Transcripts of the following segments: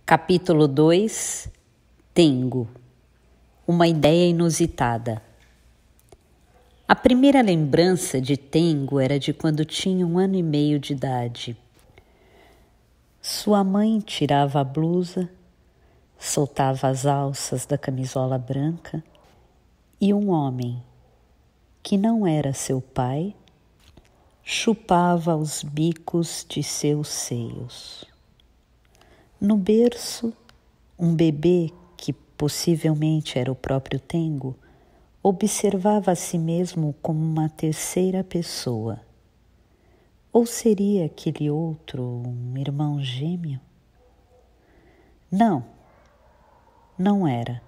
Capítulo 2. Tengo. Uma ideia inusitada. A primeira lembrança de Tengo era de quando tinha 1 ano e meio de idade. Sua mãe tirava a blusa, soltava as alças da camisola branca e um homem, que não era seu pai, chupava os bicos de seus seios. No berço, um bebê, que possivelmente era o próprio Tengo, observava a si mesmo como uma terceira pessoa. Ou seria aquele outro um irmão gêmeo? Não era.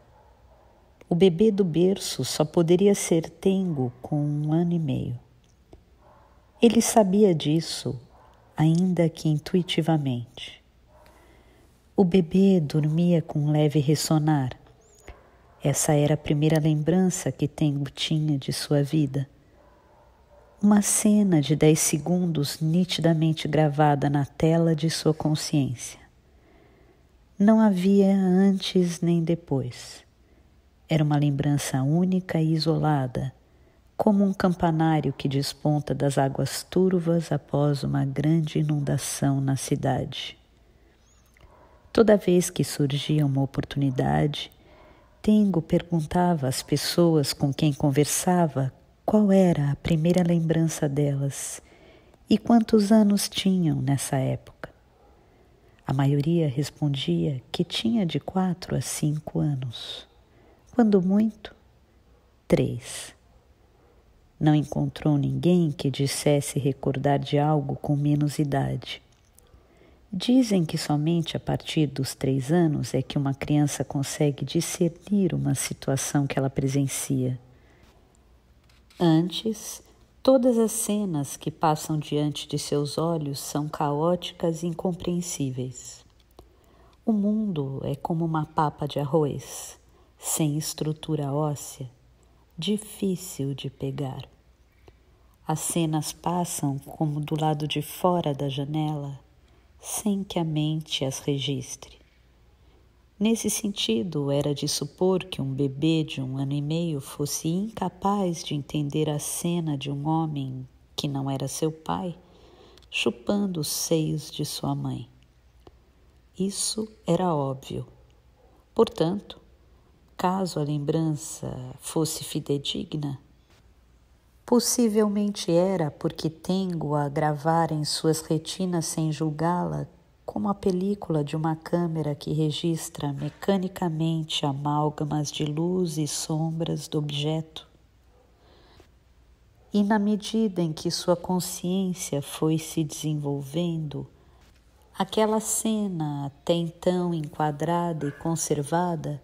O bebê do berço só poderia ser Tengo com 1 ano e meio. Ele sabia disso, ainda que intuitivamente. O bebê dormia com um leve ressonar. Essa era a primeira lembrança que Tengo tinha de sua vida. Uma cena de 10 segundos nitidamente gravada na tela de sua consciência. Não havia antes nem depois. Era uma lembrança única e isolada, como um campanário que desponta das águas turvas após uma grande inundação na cidade. Toda vez que surgia uma oportunidade, Tengo perguntava às pessoas com quem conversava qual era a primeira lembrança delas e quantos anos tinham nessa época. A maioria respondia que tinha de 4 a 5 anos, quando muito, 3. Não encontrou ninguém que dissesse recordar de algo com menos idade. Dizem que somente a partir dos 3 anos é que uma criança consegue discernir uma situação que ela presencia. Antes, todas as cenas que passam diante de seus olhos são caóticas e incompreensíveis. O mundo é como uma papa de arroz, sem estrutura óssea, difícil de pegar. As cenas passam como do lado de fora da janela, sem que a mente as registre. Nesse sentido, era de supor que um bebê de 1 ano e meio fosse incapaz de entender a cena de um homem, que não era seu pai, chupando os seios de sua mãe. Isso era óbvio. Portanto, caso a lembrança fosse fidedigna, possivelmente era porque Tengo-a gravara em suas retinas sem julgá-la, como a película de uma câmera que registra mecanicamente amálgamas de luz e sombras do objeto. E na medida em que sua consciência foi se desenvolvendo, aquela cena, até então enquadrada e conservada,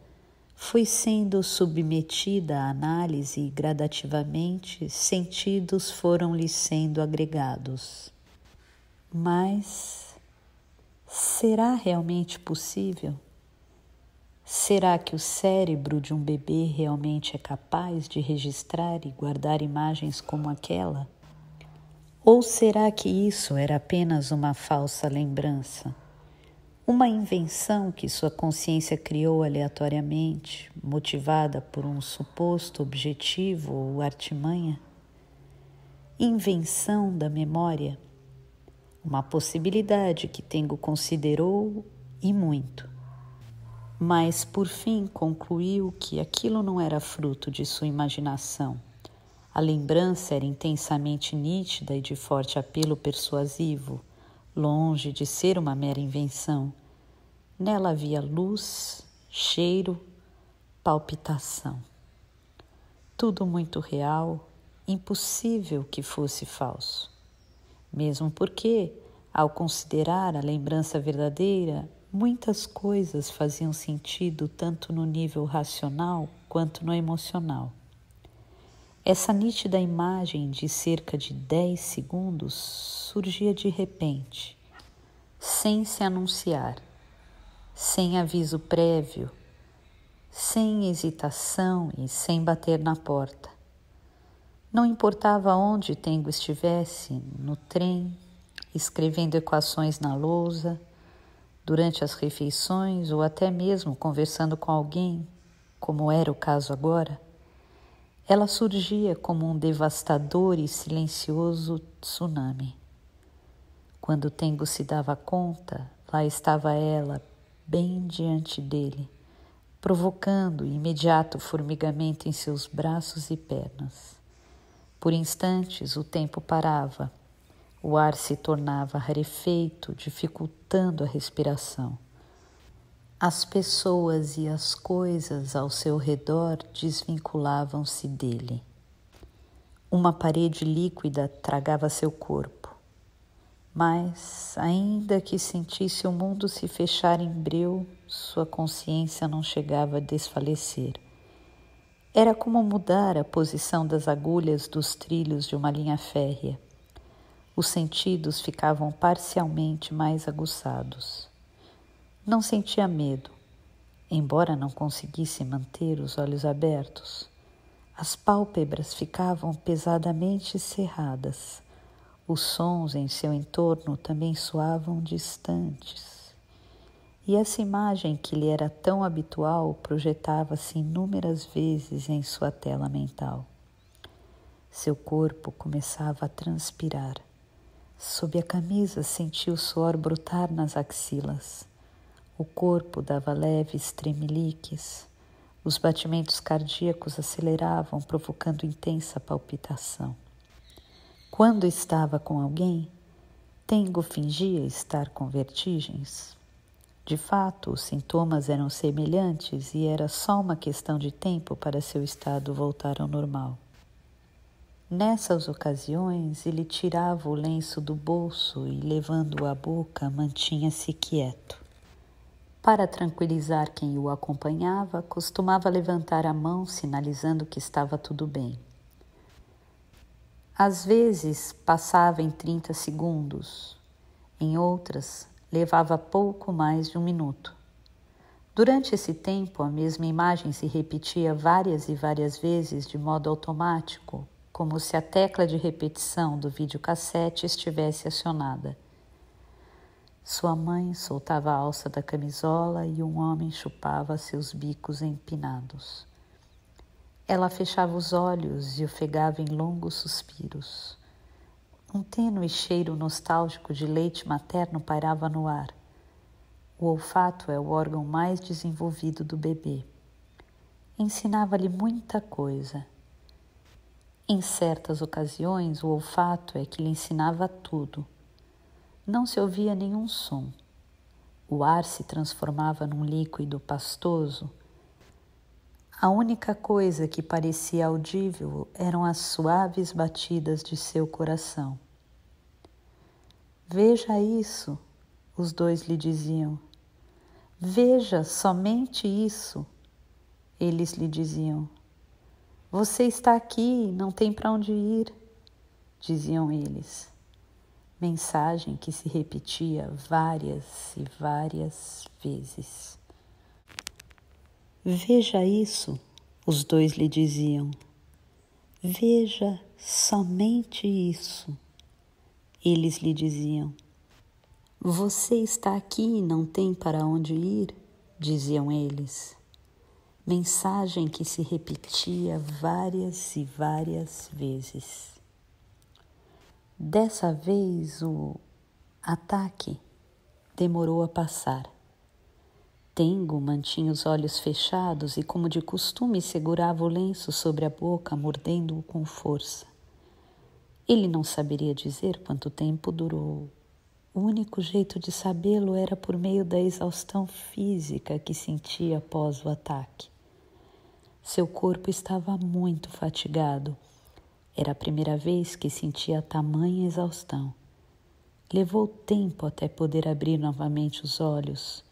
foi sendo submetida à análise e gradativamente sentidos foram-lhe sendo agregados. Mas será realmente possível? Será que o cérebro de um bebê realmente é capaz de registrar e guardar imagens como aquela? Ou será que isso era apenas uma falsa lembrança? Uma invenção que sua consciência criou aleatoriamente, motivada por um suposto objetivo ou artimanha? Invenção da memória, uma possibilidade que Tengo considerou e muito. Mas, por fim, concluiu que aquilo não era fruto de sua imaginação. A lembrança era intensamente nítida e de forte apelo persuasivo, longe de ser uma mera invenção. Nela havia luz, cheiro, palpitação. Tudo muito real, impossível que fosse falso. Mesmo porque, ao considerar a lembrança verdadeira, muitas coisas faziam sentido tanto no nível racional quanto no emocional. Essa nítida imagem de cerca de 10 segundos surgia de repente, sem se anunciar, sem aviso prévio, sem hesitação e sem bater na porta. Não importava onde Tengo estivesse, no trem, escrevendo equações na lousa, durante as refeições ou até mesmo conversando com alguém, como era o caso agora, ela surgia como um devastador e silencioso tsunami. Quando Tengo se dava conta, lá estava ela, bem diante dele, provocando imediato formigamento em seus braços e pernas. Por instantes o tempo parava, o ar se tornava rarefeito, dificultando a respiração. As pessoas e as coisas ao seu redor desvinculavam-se dele. Uma parede líquida tragava seu corpo, mas, ainda que sentisse o mundo se fechar em breu, sua consciência não chegava a desfalecer. Era como mudar a posição das agulhas dos trilhos de uma linha férrea. Os sentidos ficavam parcialmente mais aguçados. Não sentia medo, embora não conseguisse manter os olhos abertos. As pálpebras ficavam pesadamente cerradas. Os sons em seu entorno também soavam distantes. E essa imagem que lhe era tão habitual projetava-se inúmeras vezes em sua tela mental. Seu corpo começava a transpirar. Sob a camisa sentia o suor brotar nas axilas. O corpo dava leves tremeliques. Os batimentos cardíacos aceleravam, provocando intensa palpitação. Quando estava com alguém, Tengo fingia estar com vertigens. De fato, os sintomas eram semelhantes e era só uma questão de tempo para seu estado voltar ao normal. Nessas ocasiões, ele tirava o lenço do bolso e, levando-o à boca, mantinha-se quieto. Para tranquilizar quem o acompanhava, costumava levantar a mão, sinalizando que estava tudo bem. Às vezes, passava em 30 segundos. Em outras, levava pouco mais de 1 minuto. Durante esse tempo, a mesma imagem se repetia várias e várias vezes de modo automático, como se a tecla de repetição do videocassete estivesse acionada. Sua mãe soltava a alça da camisola e um homem chupava seus bicos empinados. Ela fechava os olhos e ofegava em longos suspiros. Um tênue cheiro nostálgico de leite materno pairava no ar. O olfato é o órgão mais desenvolvido do bebê. Ensinava-lhe muita coisa. Em certas ocasiões, o olfato é que lhe ensinava tudo. Não se ouvia nenhum som. O ar se transformava num líquido pastoso. A única coisa que parecia audível eram as suaves batidas de seu coração. Veja isso, os dois lhe diziam. Veja somente isso, eles lhe diziam. Você está aqui, não tem para onde ir, diziam eles. Mensagem que se repetia várias e várias vezes. Veja isso, os dois lhe diziam. Veja somente isso, eles lhe diziam. Você está aqui e não tem para onde ir, diziam eles. Mensagem que se repetia várias e várias vezes. Dessa vez o ataque demorou a passar. Tengo mantinha os olhos fechados e, como de costume, segurava o lenço sobre a boca, mordendo-o com força. Ele não saberia dizer quanto tempo durou. O único jeito de sabê-lo era por meio da exaustão física que sentia após o ataque. Seu corpo estava muito fatigado. Era a primeira vez que sentia tamanha exaustão. Levou tempo até poder abrir novamente os olhos.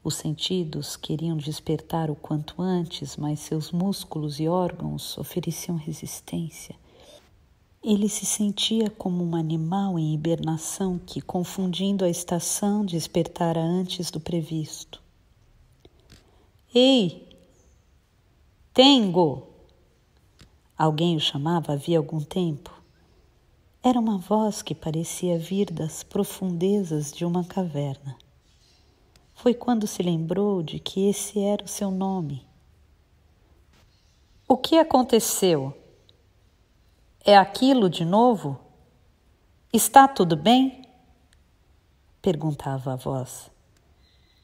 Os sentidos queriam despertar o quanto antes, mas seus músculos e órgãos ofereciam resistência. Ele se sentia como um animal em hibernação que, confundindo a estação, despertara antes do previsto. Ei! Tengo! Alguém o chamava havia algum tempo. Era uma voz que parecia vir das profundezas de uma caverna. Foi quando se lembrou de que esse era o seu nome. O que aconteceu? É aquilo de novo? Está tudo bem? Perguntava a voz.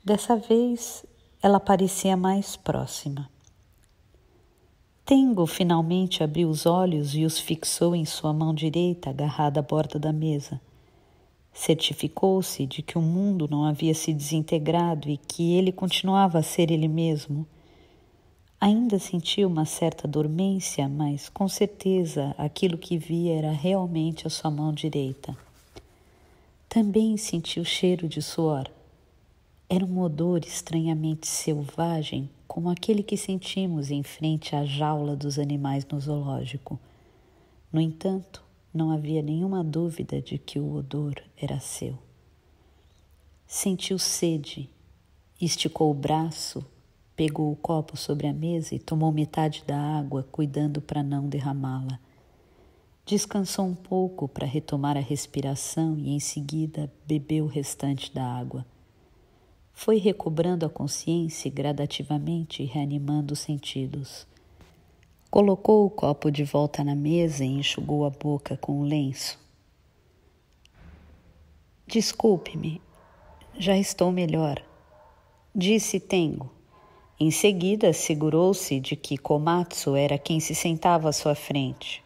Dessa vez, ela parecia mais próxima. Tengo finalmente abriu os olhos e os fixou em sua mão direita, agarrada à borda da mesa. Certificou-se de que o mundo não havia se desintegrado e que ele continuava a ser ele mesmo. Ainda sentiu uma certa dormência, mas com certeza aquilo que via era realmente a sua mão direita. Também sentiu o cheiro de suor. Era um odor estranhamente selvagem, como aquele que sentimos em frente à jaula dos animais no zoológico. No entanto, não havia nenhuma dúvida de que o odor era seu. Sentiu sede, esticou o braço, pegou o copo sobre a mesa e tomou metade da água, cuidando para não derramá-la. Descansou um pouco para retomar a respiração e, em seguida, bebeu o restante da água. Foi recobrando a consciência gradativamente e reanimando os sentidos. Colocou o copo de volta na mesa e enxugou a boca com o lenço. Desculpe-me, já estou melhor, disse Tengo. Em seguida, assegurou-se de que Komatsu era quem se sentava à sua frente.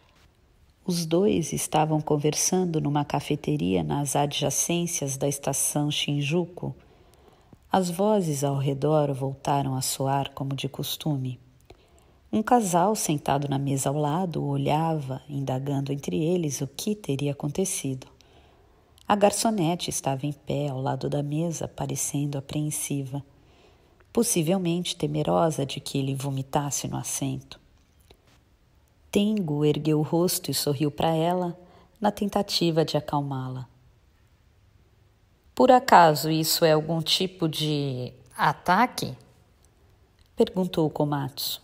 Os dois estavam conversando numa cafeteria nas adjacências da estação Shinjuku. As vozes ao redor voltaram a soar como de costume. Um casal sentado na mesa ao lado olhava, indagando entre eles o que teria acontecido. A garçonete estava em pé ao lado da mesa, parecendo apreensiva, possivelmente temerosa de que ele vomitasse no assento. Tengo ergueu o rosto e sorriu para ela, na tentativa de acalmá-la. Por acaso isso é algum tipo de ataque? Perguntou Komatsu.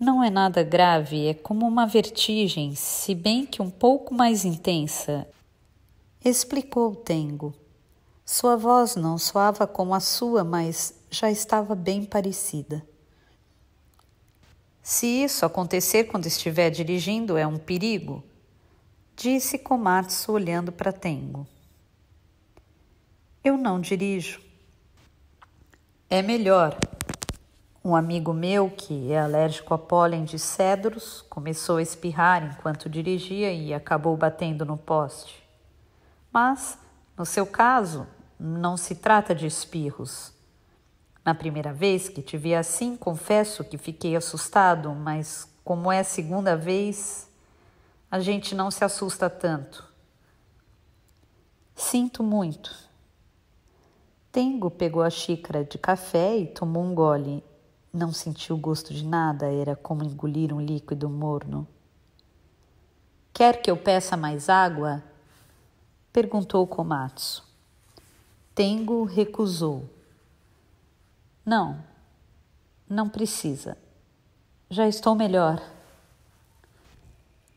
Não é nada grave, é como uma vertigem, se bem que um pouco mais intensa, explicou Tengo. Sua voz não soava como a sua, mas já estava bem parecida. Se isso acontecer quando estiver dirigindo, é um perigo, disse Komatsu olhando para Tengo. Eu não dirijo. É melhor. Um amigo meu, que é alérgico a pólen de cedros, começou a espirrar enquanto dirigia e acabou batendo no poste. Mas, no seu caso, não se trata de espirros. Na primeira vez que te vi assim, confesso que fiquei assustado, mas como é a segunda vez, a gente não se assusta tanto. Sinto muito. Tengo pegou a xícara de café e tomou um gole. Não sentiu gosto de nada, era como engolir um líquido morno. Quer que eu peça mais água? Perguntou Komatsu. Tengo recusou. Não precisa. Já estou melhor.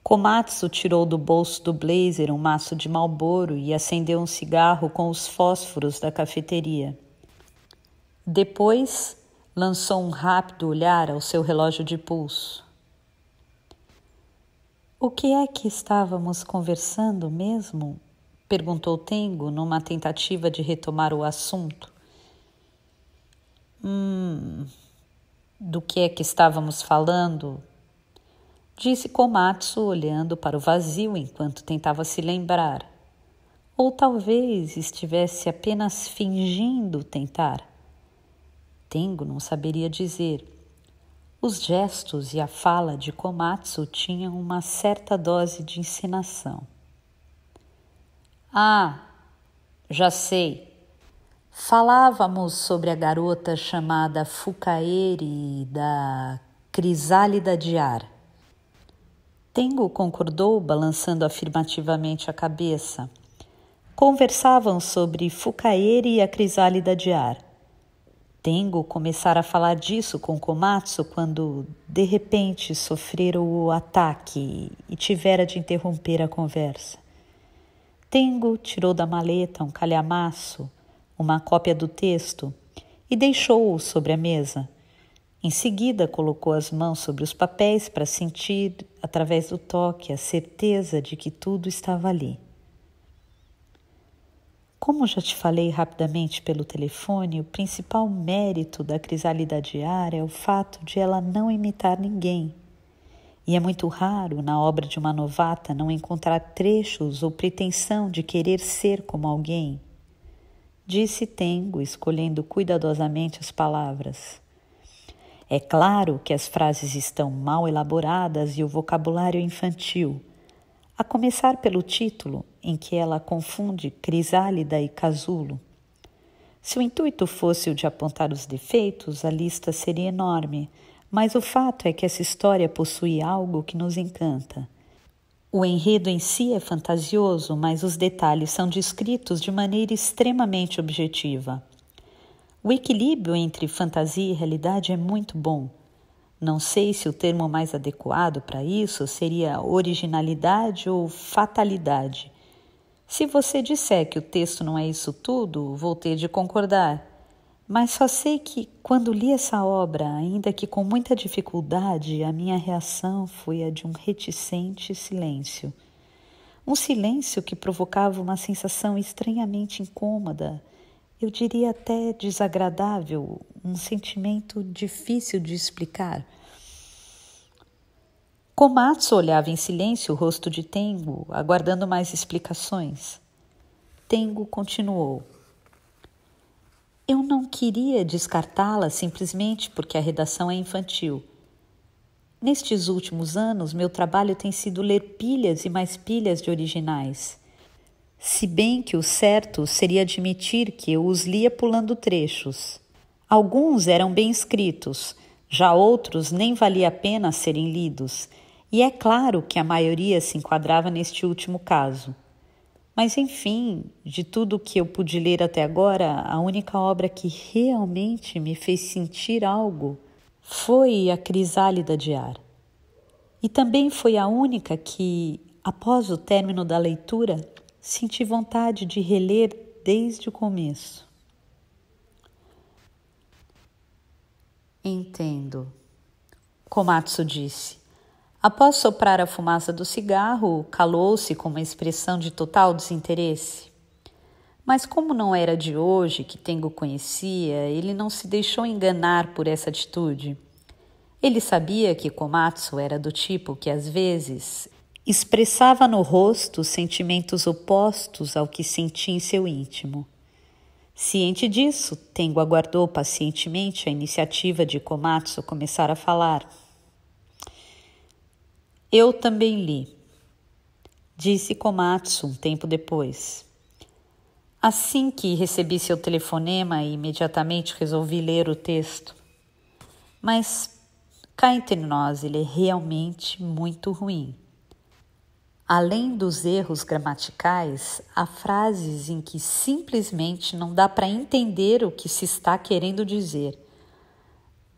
Komatsu tirou do bolso do blazer um maço de Marlboro e acendeu um cigarro com os fósforos da cafeteria. Depois, lançou um rápido olhar ao seu relógio de pulso. O que é que estávamos conversando mesmo? Perguntou Tengo numa tentativa de retomar o assunto. Do que é que estávamos falando? Disse Komatsu olhando para o vazio enquanto tentava se lembrar. Ou talvez estivesse apenas fingindo tentar. Tengo não saberia dizer. Os gestos e a fala de Komatsu tinham uma certa dose de encenação. Já sei. Falávamos sobre a garota chamada Fukaeri da Crisálida de Ar. Tengo concordou, balançando afirmativamente a cabeça. Conversavam sobre Fukaeri e a Crisálida de Ar. Tengo começara a falar disso com Komatsu quando, de repente, sofrera o ataque e tivera de interromper a conversa. Tengo tirou da maleta um calhamaço, uma cópia do texto e deixou-o sobre a mesa. Em seguida, colocou as mãos sobre os papéis para sentir, através do toque, a certeza de que tudo estava ali. Como já te falei rapidamente pelo telefone, o principal mérito da crisálida de ar é o fato de ela não imitar ninguém. E é muito raro, na obra de uma novata, não encontrar trechos ou pretensão de querer ser como alguém. Disse Tengo, escolhendo cuidadosamente as palavras. É claro que as frases estão mal elaboradas e o vocabulário infantil, a começar pelo título, em que ela confunde crisálida e casulo. Se o intuito fosse o de apontar os defeitos, a lista seria enorme, mas o fato é que essa história possui algo que nos encanta. O enredo em si é fantasioso, mas os detalhes são descritos de maneira extremamente objetiva. O equilíbrio entre fantasia e realidade é muito bom. Não sei se o termo mais adequado para isso seria originalidade ou fatalidade. Se você disser que o texto não é isso tudo, vou ter de concordar. Mas só sei que, quando li essa obra, ainda que com muita dificuldade, a minha reação foi a de um reticente silêncio. Um silêncio que provocava uma sensação estranhamente incômoda, eu diria até desagradável, um sentimento difícil de explicar. Komatsu olhava em silêncio o rosto de Tengo, aguardando mais explicações. Tengo continuou. Eu não queria descartá-la simplesmente porque a redação é infantil. Nestes últimos anos, meu trabalho tem sido ler pilhas e mais pilhas de originais. Se bem que o certo seria admitir que eu os lia pulando trechos. Alguns eram bem escritos, já outros nem valia a pena serem lidos, e é claro que a maioria se enquadrava neste último caso. Mas, enfim, de tudo o que eu pude ler até agora, a única obra que realmente me fez sentir algo foi A Crisálida de Ar. E também foi a única que, após o término da leitura, senti vontade de reler desde o começo. Entendo, Komatsu disse. Após soprar a fumaça do cigarro, calou-se com uma expressão de total desinteresse. Mas como não era de hoje que Tengo conhecia, ele não se deixou enganar por essa atitude. Ele sabia que Komatsu era do tipo que, às vezes, expressava no rosto sentimentos opostos ao que sentia em seu íntimo. Ciente disso, Tengo aguardou pacientemente a iniciativa de Komatsu começar a falar. Eu também li, disse Komatsu um tempo depois. Assim que recebi seu telefonema, imediatamente resolvi ler o texto. Mas, cá entre nós, ele é realmente muito ruim. Além dos erros gramaticais, há frases em que simplesmente não dá para entender o que se está querendo dizer.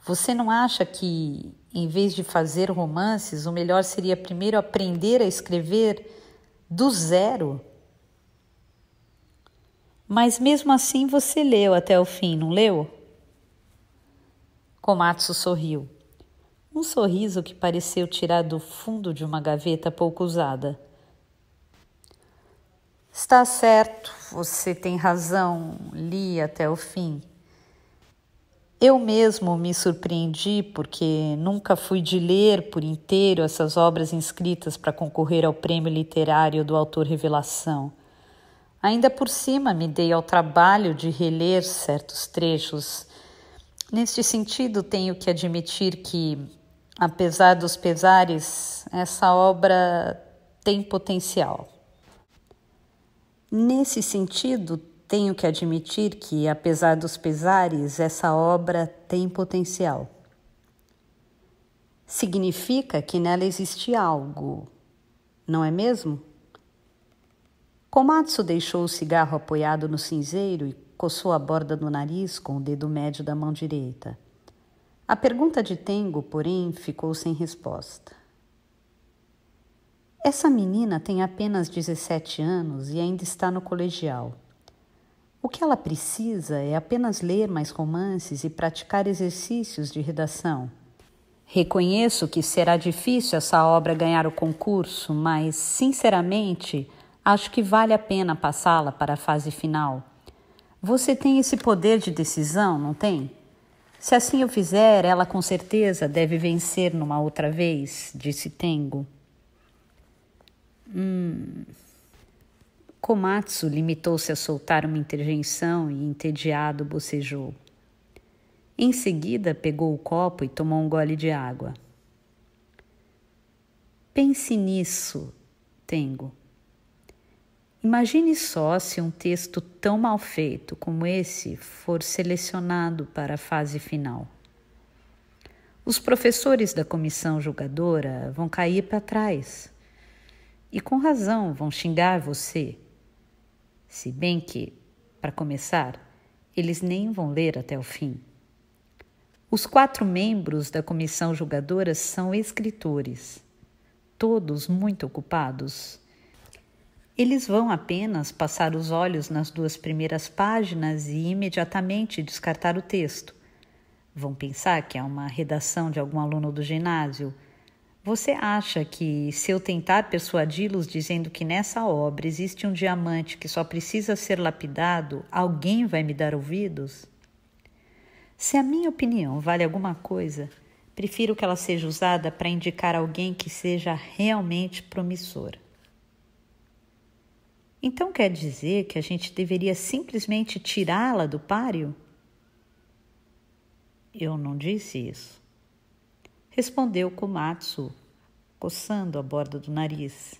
Você não acha que, em vez de fazer romances, o melhor seria primeiro aprender a escrever do zero? Mas mesmo assim você leu até o fim, não leu? Komatsu sorriu. Um sorriso que pareceu tirado do fundo de uma gaveta pouco usada. Está certo, você tem razão, li até o fim. Eu mesmo me surpreendi porque nunca fui de ler por inteiro essas obras inscritas para concorrer ao prêmio literário do autor revelação. Ainda por cima me dei ao trabalho de reler certos trechos. Neste sentido, tenho que admitir que, apesar dos pesares, essa obra tem potencial. Nesse sentido, tenho que admitir que, apesar dos pesares, essa obra tem potencial. Significa que nela existe algo, não é mesmo? Komatsu deixou o cigarro apoiado no cinzeiro e coçou a borda do nariz com o dedo médio da mão direita. A pergunta de Tengo, porém, ficou sem resposta. Essa menina tem apenas 17 anos e ainda está no colegial. O que ela precisa é apenas ler mais romances e praticar exercícios de redação. Reconheço que será difícil essa obra ganhar o concurso, mas, sinceramente, acho que vale a pena passá-la para a fase final. Você tem esse poder de decisão, não tem? Se assim eu fizer, ela com certeza deve vencer numa outra vez, disse Tengo. Komatsu limitou-se a soltar uma interjeição e, entediado, bocejou. Em seguida, pegou o copo e tomou um gole de água. Pense nisso, Tengo. Imagine só se um texto tão mal feito como esse for selecionado para a fase final. Os professores da comissão julgadora vão cair para trás. E com razão vão xingar você. Se bem que, para começar, eles nem vão ler até o fim. Os 4 membros da comissão julgadora são escritores, todos muito ocupados. Eles vão apenas passar os olhos nas 2 primeiras páginas e imediatamente descartar o texto. Vão pensar que é uma redação de algum aluno do ginásio. Você acha que, se eu tentar persuadi-los dizendo que nessa obra existe um diamante que só precisa ser lapidado, alguém vai me dar ouvidos? Se a minha opinião vale alguma coisa, prefiro que ela seja usada para indicar alguém que seja realmente promissor. Então quer dizer que a gente deveria simplesmente tirá-la do páreo? Eu não disse isso. Respondeu Komatsu, coçando a borda do nariz.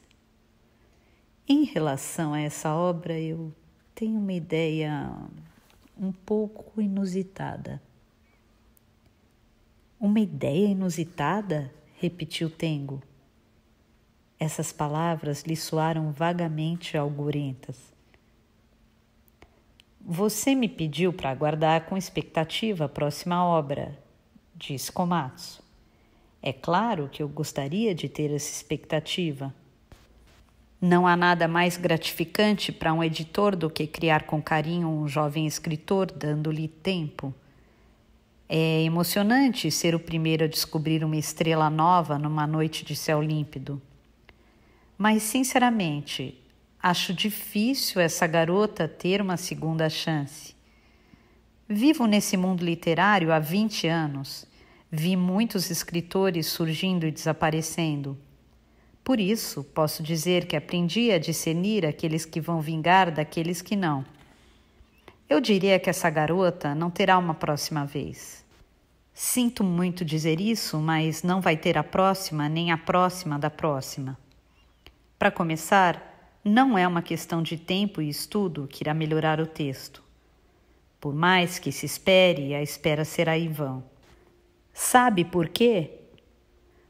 Em relação a essa obra, eu tenho uma ideia um pouco inusitada. Uma ideia inusitada? Repetiu Tengo. Essas palavras lhe soaram vagamente algorentas. Você me pediu para aguardar com expectativa a próxima obra, disse Komatsu. É claro que eu gostaria de ter essa expectativa. Não há nada mais gratificante para um editor do que criar com carinho um jovem escritor, dando-lhe tempo. É emocionante ser o primeiro a descobrir uma estrela nova numa noite de céu límpido. Mas, sinceramente, acho difícil essa garota ter uma segunda chance. Vivo nesse mundo literário há 20 anos. Vi muitos escritores surgindo e desaparecendo. Por isso, posso dizer que aprendi a discernir aqueles que vão vingar daqueles que não. Eu diria que essa garota não terá uma próxima vez. Sinto muito dizer isso, mas não vai ter a próxima nem a próxima da próxima. Para começar, não é uma questão de tempo e estudo que irá melhorar o texto. Por mais que se espere, a espera será em vão. Sabe por quê?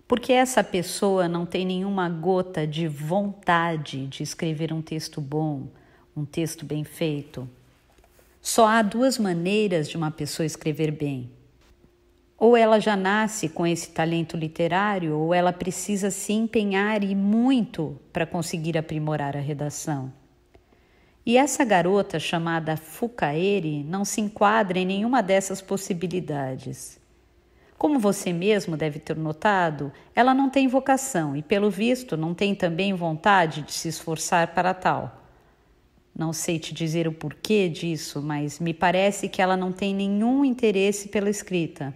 Porque essa pessoa não tem nenhuma gota de vontade de escrever um texto bom, um texto bem feito. Só há 2 maneiras de uma pessoa escrever bem. Ou ela já nasce com esse talento literário, ou ela precisa se empenhar e muito para conseguir aprimorar a redação. E essa garota chamada Fukaeri não se enquadra em nenhuma dessas possibilidades. Como você mesmo deve ter notado, ela não tem vocação e, pelo visto, não tem também vontade de se esforçar para tal. Não sei te dizer o porquê disso, mas me parece que ela não tem nenhum interesse pela escrita.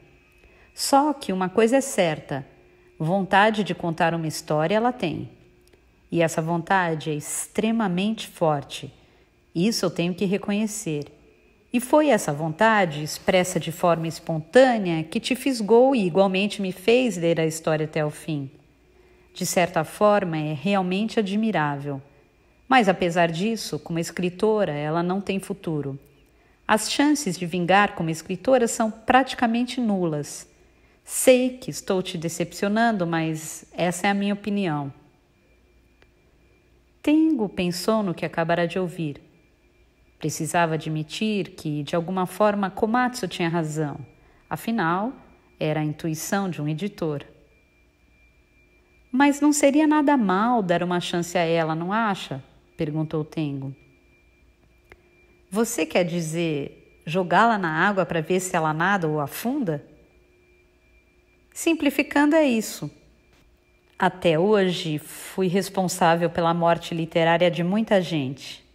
Só que uma coisa é certa, vontade de contar uma história ela tem. E essa vontade é extremamente forte. Isso eu tenho que reconhecer. E foi essa vontade, expressa de forma espontânea, que te fisgou e igualmente me fez ler a história até o fim. De certa forma, é realmente admirável. Mas, apesar disso, como escritora, ela não tem futuro. As chances de vingar como escritora são praticamente nulas. Sei que estou te decepcionando, mas essa é a minha opinião. Tengo pensou no que acabara de ouvir. Precisava admitir que, de alguma forma, Komatsu tinha razão. Afinal, era a intuição de um editor. Mas não seria nada mal dar uma chance a ela, não acha? Perguntou Tengo. Você quer dizer jogá-la na água para ver se ela nada ou afunda? Simplificando, é isso. Até hoje, fui responsável pela morte literária de muita gente.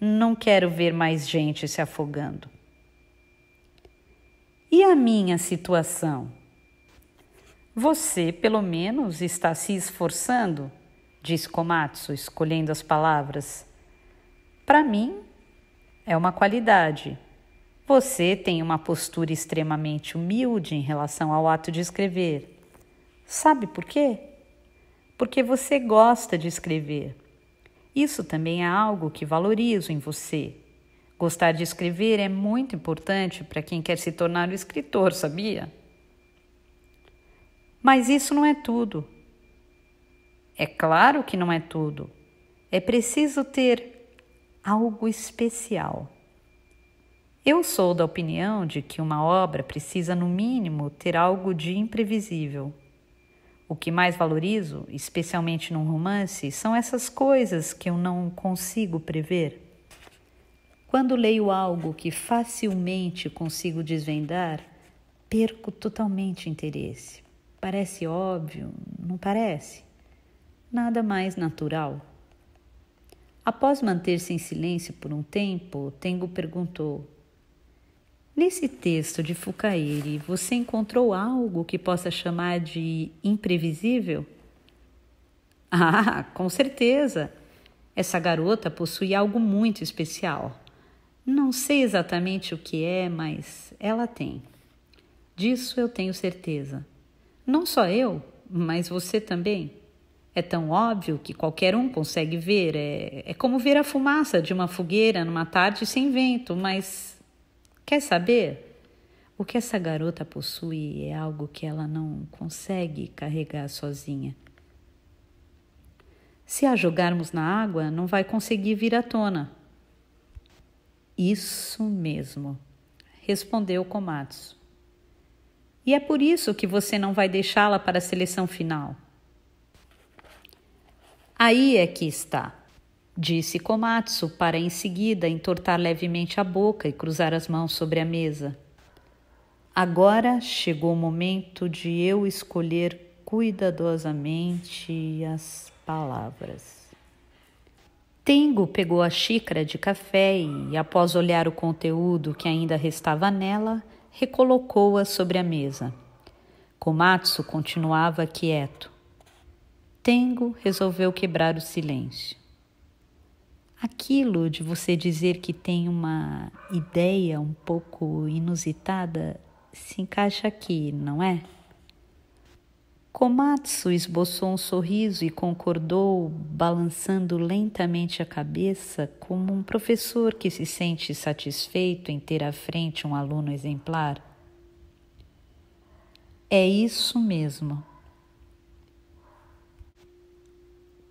Não quero ver mais gente se afogando. E a minha situação? Você, pelo menos, está se esforçando, disse Komatsu, escolhendo as palavras. Para mim, é uma qualidade. Você tem uma postura extremamente humilde em relação ao ato de escrever. Sabe por quê? Porque você gosta de escrever. Isso também é algo que valorizo em você. Gostar de escrever é muito importante para quem quer se tornar um escritor, sabia? Mas isso não é tudo. É claro que não é tudo. É preciso ter algo especial. Eu sou da opinião de que uma obra precisa, no mínimo, ter algo de imprevisível. O que mais valorizo, especialmente num romance, são essas coisas que eu não consigo prever. Quando leio algo que facilmente consigo desvendar, perco totalmente interesse. Parece óbvio, não parece? Nada mais natural. Após manter-se em silêncio por um tempo, Tengo perguntou: nesse texto de Fukaeri, você encontrou algo que possa chamar de imprevisível? Ah, com certeza! Essa garota possui algo muito especial. Não sei exatamente o que é, mas ela tem. Disso eu tenho certeza. Não só eu, mas você também. É tão óbvio que qualquer um consegue ver. É como ver a fumaça de uma fogueira numa tarde sem vento, mas quer saber? O que essa garota possui é algo que ela não consegue carregar sozinha. Se a jogarmos na água, não vai conseguir vir à tona. Isso mesmo, respondeu Komatsu. E é por isso que você não vai deixá-la para a seleção final. Aí é que está, disse Komatsu para em seguida entortar levemente a boca e cruzar as mãos sobre a mesa. Agora chegou o momento de eu escolher cuidadosamente as palavras. Tengo pegou a xícara de café e, após olhar o conteúdo que ainda restava nela, recolocou-a sobre a mesa. Komatsu continuava quieto. Tengo resolveu quebrar o silêncio. Aquilo de você dizer que tem uma ideia um pouco inusitada se encaixa aqui, não é? Komatsu esboçou um sorriso e concordou, balançando lentamente a cabeça, como um professor que se sente satisfeito em ter à frente um aluno exemplar. É isso mesmo.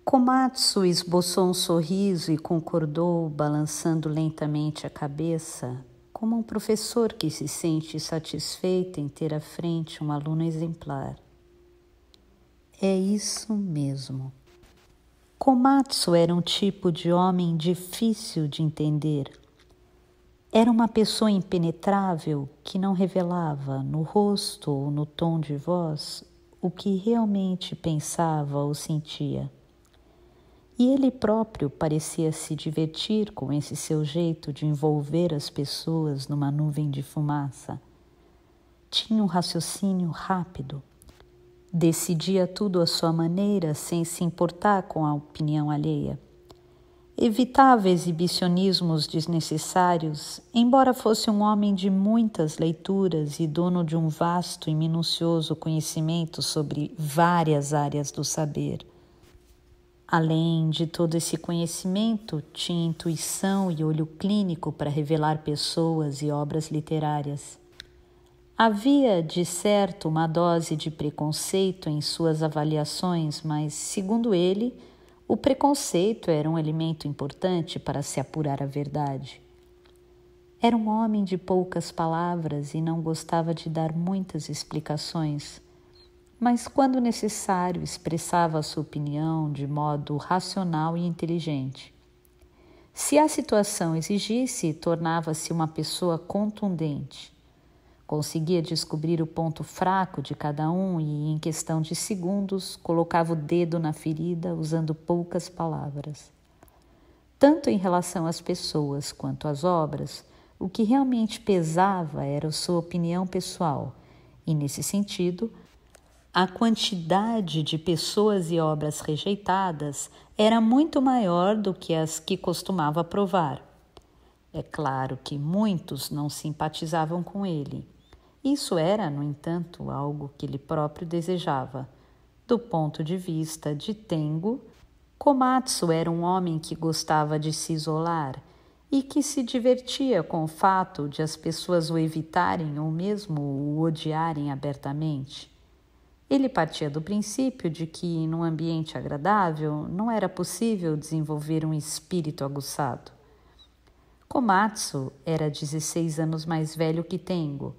Komatsu esboçou um sorriso e concordou, balançando lentamente a cabeça, como um professor que se sente satisfeito em ter à frente um aluno exemplar. É isso mesmo. Komatsu era um tipo de homem difícil de entender. Era uma pessoa impenetrável que não revelava no rosto ou no tom de voz o que realmente pensava ou sentia. E ele próprio parecia se divertir com esse seu jeito de envolver as pessoas numa nuvem de fumaça. Tinha um raciocínio rápido. Decidia tudo à sua maneira, sem se importar com a opinião alheia. Evitava exibicionismos desnecessários, embora fosse um homem de muitas leituras e dono de um vasto e minucioso conhecimento sobre várias áreas do saber. Além de todo esse conhecimento, tinha intuição e olho clínico para revelar pessoas e obras literárias. Havia, de certo, uma dose de preconceito em suas avaliações, mas, segundo ele, o preconceito era um elemento importante para se apurar a verdade. Era um homem de poucas palavras e não gostava de dar muitas explicações, mas, quando necessário, expressava a sua opinião de modo racional e inteligente. Se a situação exigisse, tornava-se uma pessoa contundente. Conseguia descobrir o ponto fraco de cada um e, em questão de segundos, colocava o dedo na ferida usando poucas palavras. Tanto em relação às pessoas quanto às obras, o que realmente pesava era a sua opinião pessoal, e, nesse sentido, a quantidade de pessoas e obras rejeitadas era muito maior do que as que costumava aprovar. É claro que muitos não simpatizavam com ele. Isso era, no entanto, algo que ele próprio desejava. Do ponto de vista de Tengo, Komatsu era um homem que gostava de se isolar e que se divertia com o fato de as pessoas o evitarem ou mesmo o odiarem abertamente. Ele partia do princípio de que, num ambiente agradável, não era possível desenvolver um espírito aguçado. Komatsu era 16 anos mais velho que Tengo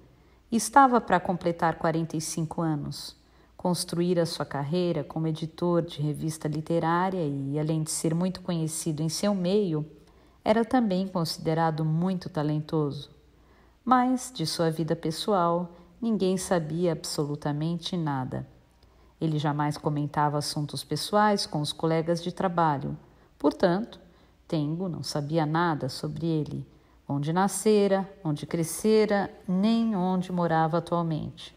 e estava para completar 45 anos. Construíra sua carreira como editor de revista literária e, além de ser muito conhecido em seu meio, era também considerado muito talentoso. Mas, de sua vida pessoal, ninguém sabia absolutamente nada. Ele jamais comentava assuntos pessoais com os colegas de trabalho. Portanto, Tengo não sabia nada sobre ele, onde nascera, onde crescera, nem onde morava atualmente.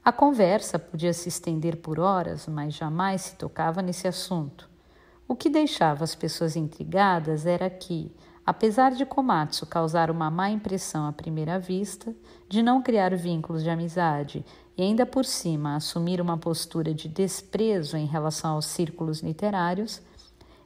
A conversa podia se estender por horas, mas jamais se tocava nesse assunto. O que deixava as pessoas intrigadas era que, apesar de Komatsu causar uma má impressão à primeira vista, de não criar vínculos de amizade e ainda por cima assumir uma postura de desprezo em relação aos círculos literários,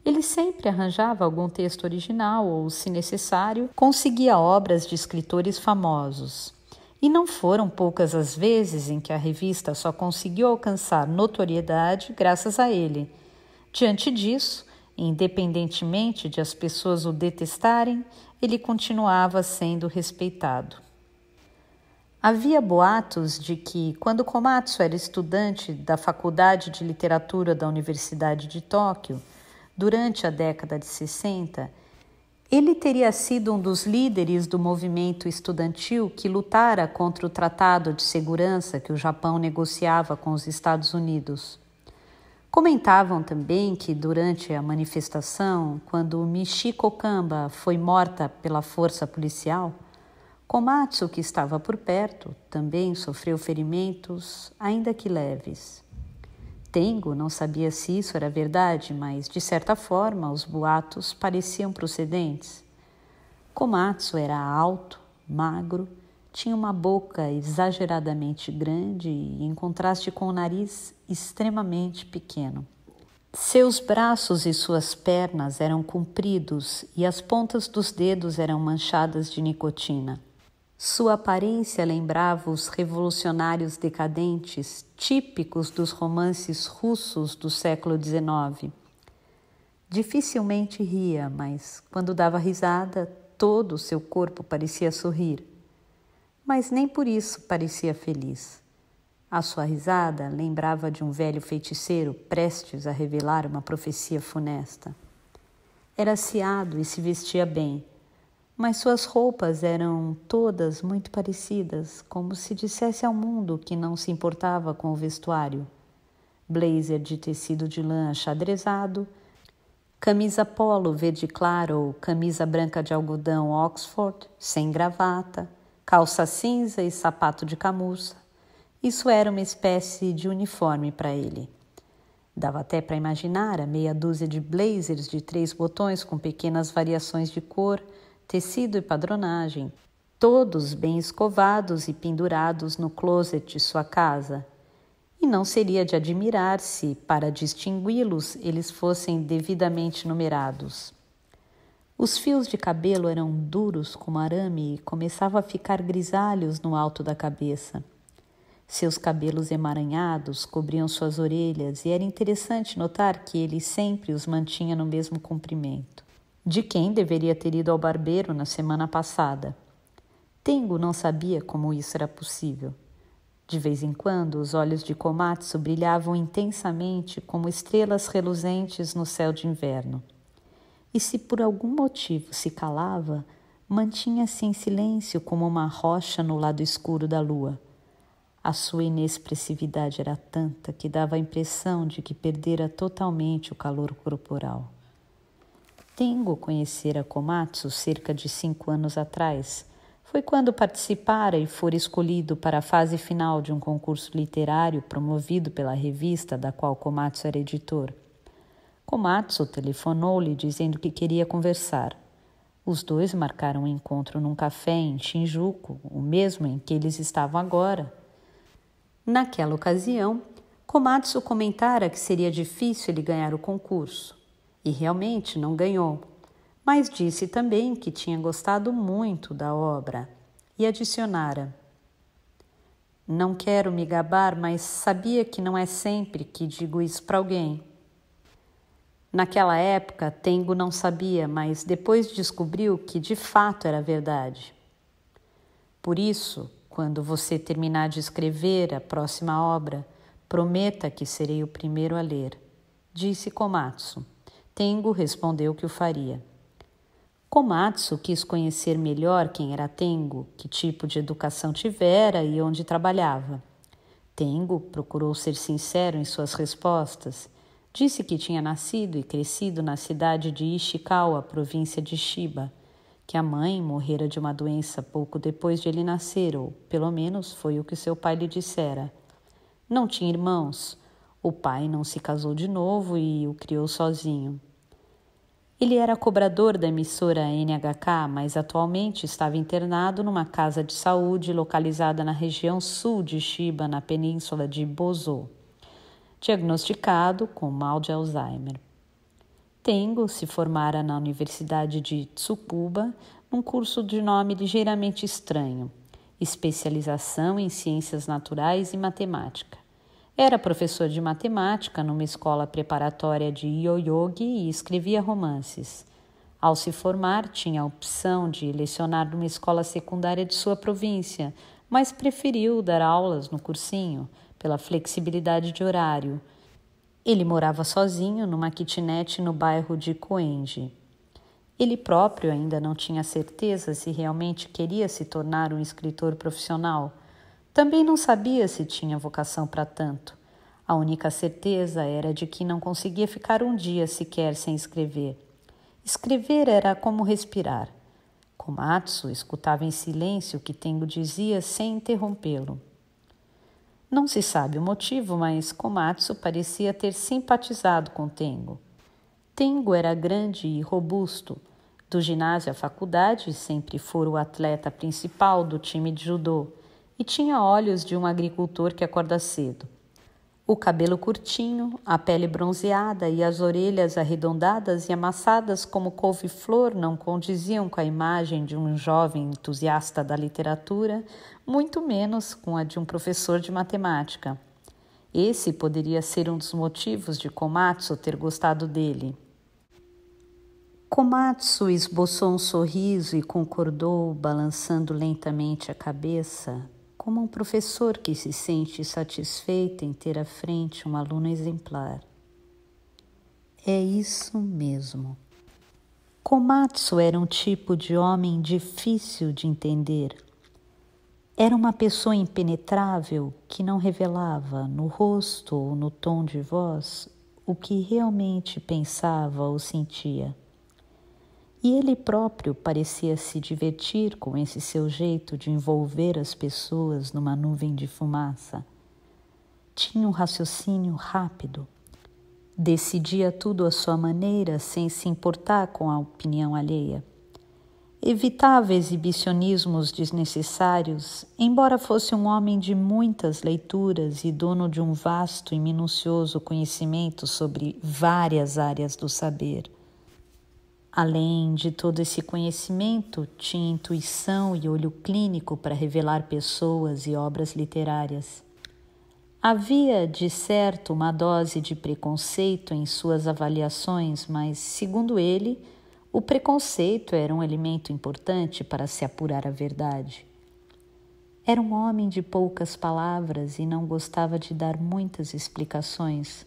ele sempre arranjava algum texto original ou, se necessário, conseguia obras de escritores famosos. E não foram poucas as vezes em que a revista só conseguiu alcançar notoriedade graças a ele. Diante disso, independentemente de as pessoas o detestarem, ele continuava sendo respeitado. Havia boatos de que, quando Komatsu era estudante da Faculdade de Literatura da Universidade de Tóquio, durante a década de 60, ele teria sido um dos líderes do movimento estudantil que lutara contra o Tratado de Segurança que o Japão negociava com os Estados Unidos. Comentavam também que, durante a manifestação, quando Michiko Kamba foi morta pela força policial, Komatsu, que estava por perto, também sofreu ferimentos, ainda que leves. Tengo não sabia se isso era verdade, mas, de certa forma, os boatos pareciam procedentes. Komatsu era alto, magro, tinha uma boca exageradamente grande e, em contraste com o nariz, extremamente pequeno. Seus braços e suas pernas eram compridos e as pontas dos dedos eram manchadas de nicotina. Sua aparência lembrava os revolucionários decadentes típicos dos romances russos do século XIX. Dificilmente ria, mas quando dava risada, todo o seu corpo parecia sorrir. Mas nem por isso parecia feliz. A sua risada lembrava de um velho feiticeiro prestes a revelar uma profecia funesta. Era aciado e se vestia bem, mas suas roupas eram todas muito parecidas, como se dissesse ao mundo que não se importava com o vestuário. Blazer de tecido de lã axadrezado, camisa polo verde claro ou camisa branca de algodão Oxford, sem gravata, calça cinza e sapato de camurça. Isso era uma espécie de uniforme para ele. Dava até para imaginar a meia dúzia de blazers de 3 botões com pequenas variações de cor, tecido e padronagem, todos bem escovados e pendurados no closet de sua casa. E não seria de admirar se, para distingui-los, eles fossem devidamente numerados. Os fios de cabelo eram duros como arame e começavam a ficar grisalhos no alto da cabeça. Seus cabelos emaranhados cobriam suas orelhas e era interessante notar que ele sempre os mantinha no mesmo comprimento. De quem deveria ter ido ao barbeiro na semana passada. Tengo não sabia como isso era possível. De vez em quando, os olhos de Komatsu brilhavam intensamente como estrelas reluzentes no céu de inverno. e se por algum motivo se calava, mantinha-se em silêncio como uma rocha no lado escuro da lua. A sua inexpressividade era tanta que dava a impressão de que perdera totalmente o calor corporal. Tengo conhecera Komatsu cerca de 5 anos atrás. Foi quando participara e fora escolhido para a fase final de um concurso literário promovido pela revista da qual Komatsu era editor. Komatsu telefonou-lhe dizendo que queria conversar. Os dois marcaram um encontro num café em Shinjuku, o mesmo em que eles estavam agora. Naquela ocasião, Komatsu comentara que seria difícil ele ganhar o concurso. E realmente não ganhou. Mas disse também que tinha gostado muito da obra e adicionara: "Não quero me gabar, mas sabia que não é sempre que digo isso para alguém." Naquela época, Tengo não sabia, mas depois descobriu que de fato era verdade. Por isso, quando você terminar de escrever a próxima obra, prometa que serei o primeiro a ler, disse Komatsu. Tengo respondeu que o faria. Komatsu quis conhecer melhor quem era Tengo, que tipo de educação tivera e onde trabalhava. Tengo procurou ser sincero em suas respostas. Disse que tinha nascido e crescido na cidade de Ishikawa, província de Chiba, que a mãe morrera de uma doença pouco depois de ele nascer, ou pelo menos foi o que seu pai lhe dissera. Não tinha irmãos. O pai não se casou de novo e o criou sozinho. Ele era cobrador da emissora NHK, mas atualmente estava internado numa casa de saúde localizada na região sul de Chiba, na península de Bozo, diagnosticado com mal de Alzheimer. Tengo se formara na Universidade de Tsukuba, num curso de nome ligeiramente estranho, especialização em ciências naturais e matemática. Era professor de matemática numa escola preparatória de Yoyogi e escrevia romances. Ao se formar, tinha a opção de lecionar numa escola secundária de sua província, mas preferiu dar aulas no cursinho, pela flexibilidade de horário. Ele morava sozinho numa kitnet no bairro de Koenji. Ele próprio ainda não tinha certeza se realmente queria se tornar um escritor profissional. Também não sabia se tinha vocação para tanto. A única certeza era de que não conseguia ficar um dia sequer sem escrever. Escrever era como respirar. Komatsu escutava em silêncio o que Tengo dizia sem interrompê-lo. Não se sabe o motivo, mas Komatsu parecia ter simpatizado com Tengo. Tengo era grande e robusto. Do ginásio à faculdade, sempre fora o atleta principal do time de judô, e tinha olhos de um agricultor que acorda cedo. O cabelo curtinho, a pele bronzeada e as orelhas arredondadas e amassadas como couve-flor não condiziam com a imagem de um jovem entusiasta da literatura, muito menos com a de um professor de matemática. Esse poderia ser um dos motivos de Komatsu ter gostado dele. Komatsu esboçou um sorriso e concordou, balançando lentamente a cabeça, como um professor que se sente satisfeito em ter à frente um aluno exemplar. É isso mesmo. Komatsu era um tipo de homem difícil de entender. Era uma pessoa impenetrável que não revelava no rosto ou no tom de voz o que realmente pensava ou sentia. E ele próprio parecia se divertir com esse seu jeito de envolver as pessoas numa nuvem de fumaça. Tinha um raciocínio rápido. Decidia tudo à sua maneira, sem se importar com a opinião alheia. Evitava exibicionismos desnecessários, embora fosse um homem de muitas leituras e dono de um vasto e minucioso conhecimento sobre várias áreas do saber. Além de todo esse conhecimento, tinha intuição e olho clínico para revelar pessoas e obras literárias. Havia, de certo, uma dose de preconceito em suas avaliações, mas, segundo ele, o preconceito era um elemento importante para se apurar a verdade. Era um homem de poucas palavras e não gostava de dar muitas explicações.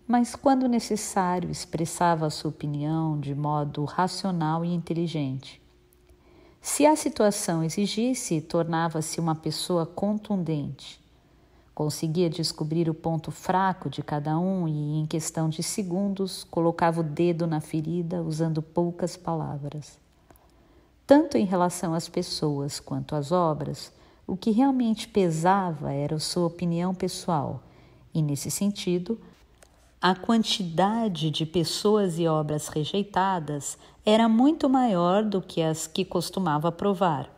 mas quando necessário expressava sua opinião de modo racional e inteligente. Se a situação exigisse, tornava-se uma pessoa contundente. Conseguia descobrir o ponto fraco de cada um e, em questão de segundos, colocava o dedo na ferida usando poucas palavras. Tanto em relação às pessoas quanto às obras, o que realmente pesava era a sua opinião pessoal, e, nesse sentido, a quantidade de pessoas e obras rejeitadas era muito maior do que as que costumava aprovar.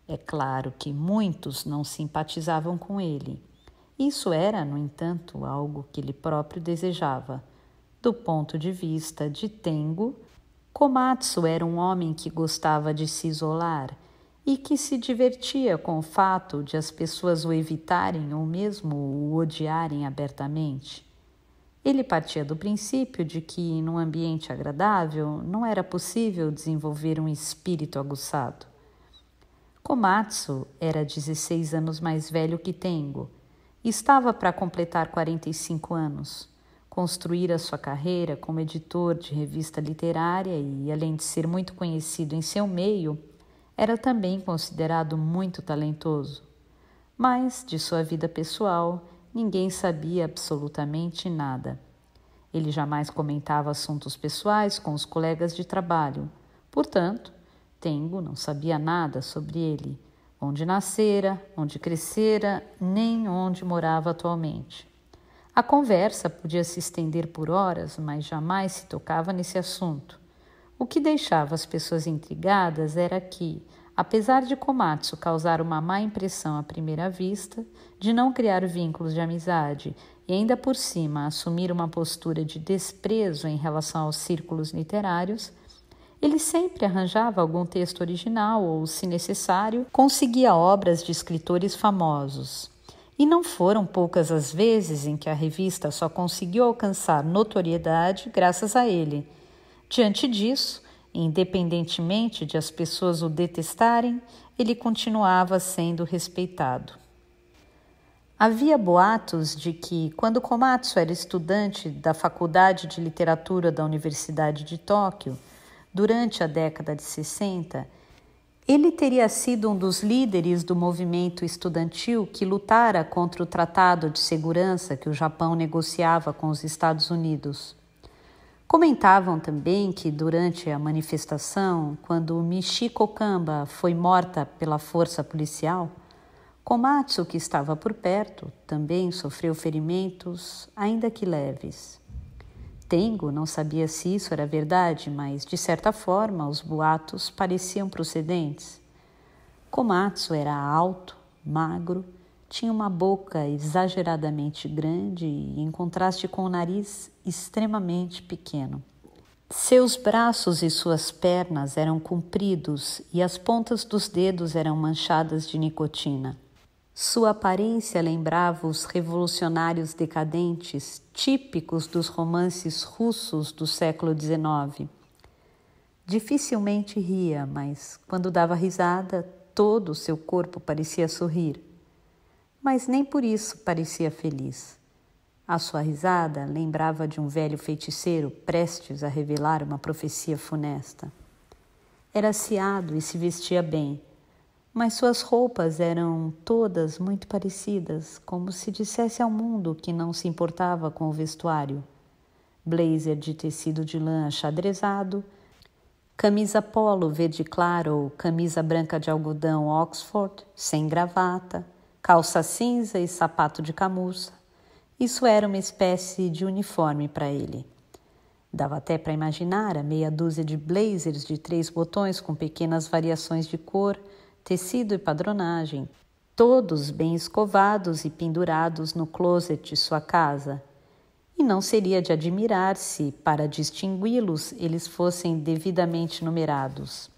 É claro que muitos não simpatizavam com ele. Isso era, no entanto, algo que ele próprio desejava. Do ponto de vista de Tengo, Komatsu era um homem que gostava de se isolar e que se divertia com o fato de as pessoas o evitarem ou mesmo o odiarem abertamente. Ele partia do princípio de que, num ambiente agradável, não era possível desenvolver um espírito aguçado. Komatsu era 16 anos mais velho que Tengo e estava para completar 45 anos. Construíra sua carreira como editor de revista literária e, além de ser muito conhecido em seu meio, era também considerado muito talentoso. Mas, de sua vida pessoal, ninguém sabia absolutamente nada. Ele jamais comentava assuntos pessoais com os colegas de trabalho. Portanto, Tengo não sabia nada sobre ele, onde nascera, onde crescera, nem onde morava atualmente. A conversa podia se estender por horas, mas jamais se tocava nesse assunto. O que deixava as pessoas intrigadas era que, apesar de Komatsu causar uma má impressão à primeira vista, de não criar vínculos de amizade e ainda por cima assumir uma postura de desprezo em relação aos círculos literários, ele sempre arranjava algum texto original ou, se necessário, conseguia obras de escritores famosos. E não foram poucas as vezes em que a revista só conseguiu alcançar notoriedade graças a ele. Diante disso, independentemente de as pessoas o detestarem, ele continuava sendo respeitado. Havia boatos de que, quando Komatsu era estudante da Faculdade de Literatura da Universidade de Tóquio, durante a década de 60, ele teria sido um dos líderes do movimento estudantil que lutara contra o Tratado de Segurança que o Japão negociava com os Estados Unidos. Comentavam também que, durante a manifestação, quando Michiko Kamba foi morta pela força policial, Komatsu, que estava por perto, também sofreu ferimentos, ainda que leves. Tengo não sabia se isso era verdade, mas, de certa forma, os boatos pareciam procedentes. Komatsu era alto, magro, tinha uma boca exageradamente grande e, em contraste com o nariz, extremamente pequeno. Seus braços e suas pernas eram compridos e as pontas dos dedos eram manchadas de nicotina. Sua aparência lembrava os revolucionários decadentes típicos dos romances russos do século XIX. Dificilmente ria, mas quando dava risada, todo o seu corpo parecia sorrir. Mas nem por isso parecia feliz. A sua risada lembrava de um velho feiticeiro prestes a revelar uma profecia funesta. Era aciado e se vestia bem, mas suas roupas eram todas muito parecidas, como se dissesse ao mundo que não se importava com o vestuário. Blazer de tecido de lã xadrezado, camisa polo verde claro ou camisa branca de algodão Oxford, sem gravata, calça cinza e sapato de camurça. Isso era uma espécie de uniforme para ele. Dava até para imaginar a meia dúzia de blazers de 3 botões com pequenas variações de cor, tecido e padronagem, todos bem escovados e pendurados no closet de sua casa. E não seria de admirar se, para distingui-los, eles fossem devidamente numerados.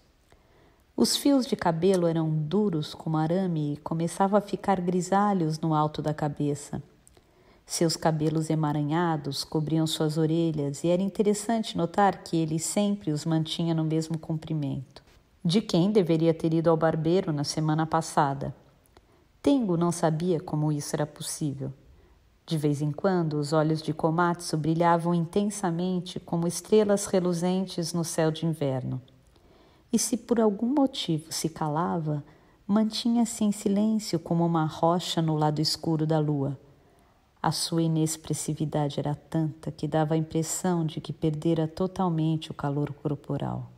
Os fios de cabelo eram duros como arame e começavam a ficar grisalhos no alto da cabeça. Seus cabelos emaranhados cobriam suas orelhas e era interessante notar que ele sempre os mantinha no mesmo comprimento. De quem deveria ter ido ao barbeiro na semana passada. Tengo não sabia como isso era possível. De vez em quando, os olhos de Komatsu brilhavam intensamente como estrelas reluzentes no céu de inverno. E se por algum motivo se calava, mantinha-se em silêncio como uma rocha no lado escuro da lua. A sua inexpressividade era tanta que dava a impressão de que perdera totalmente o calor corporal.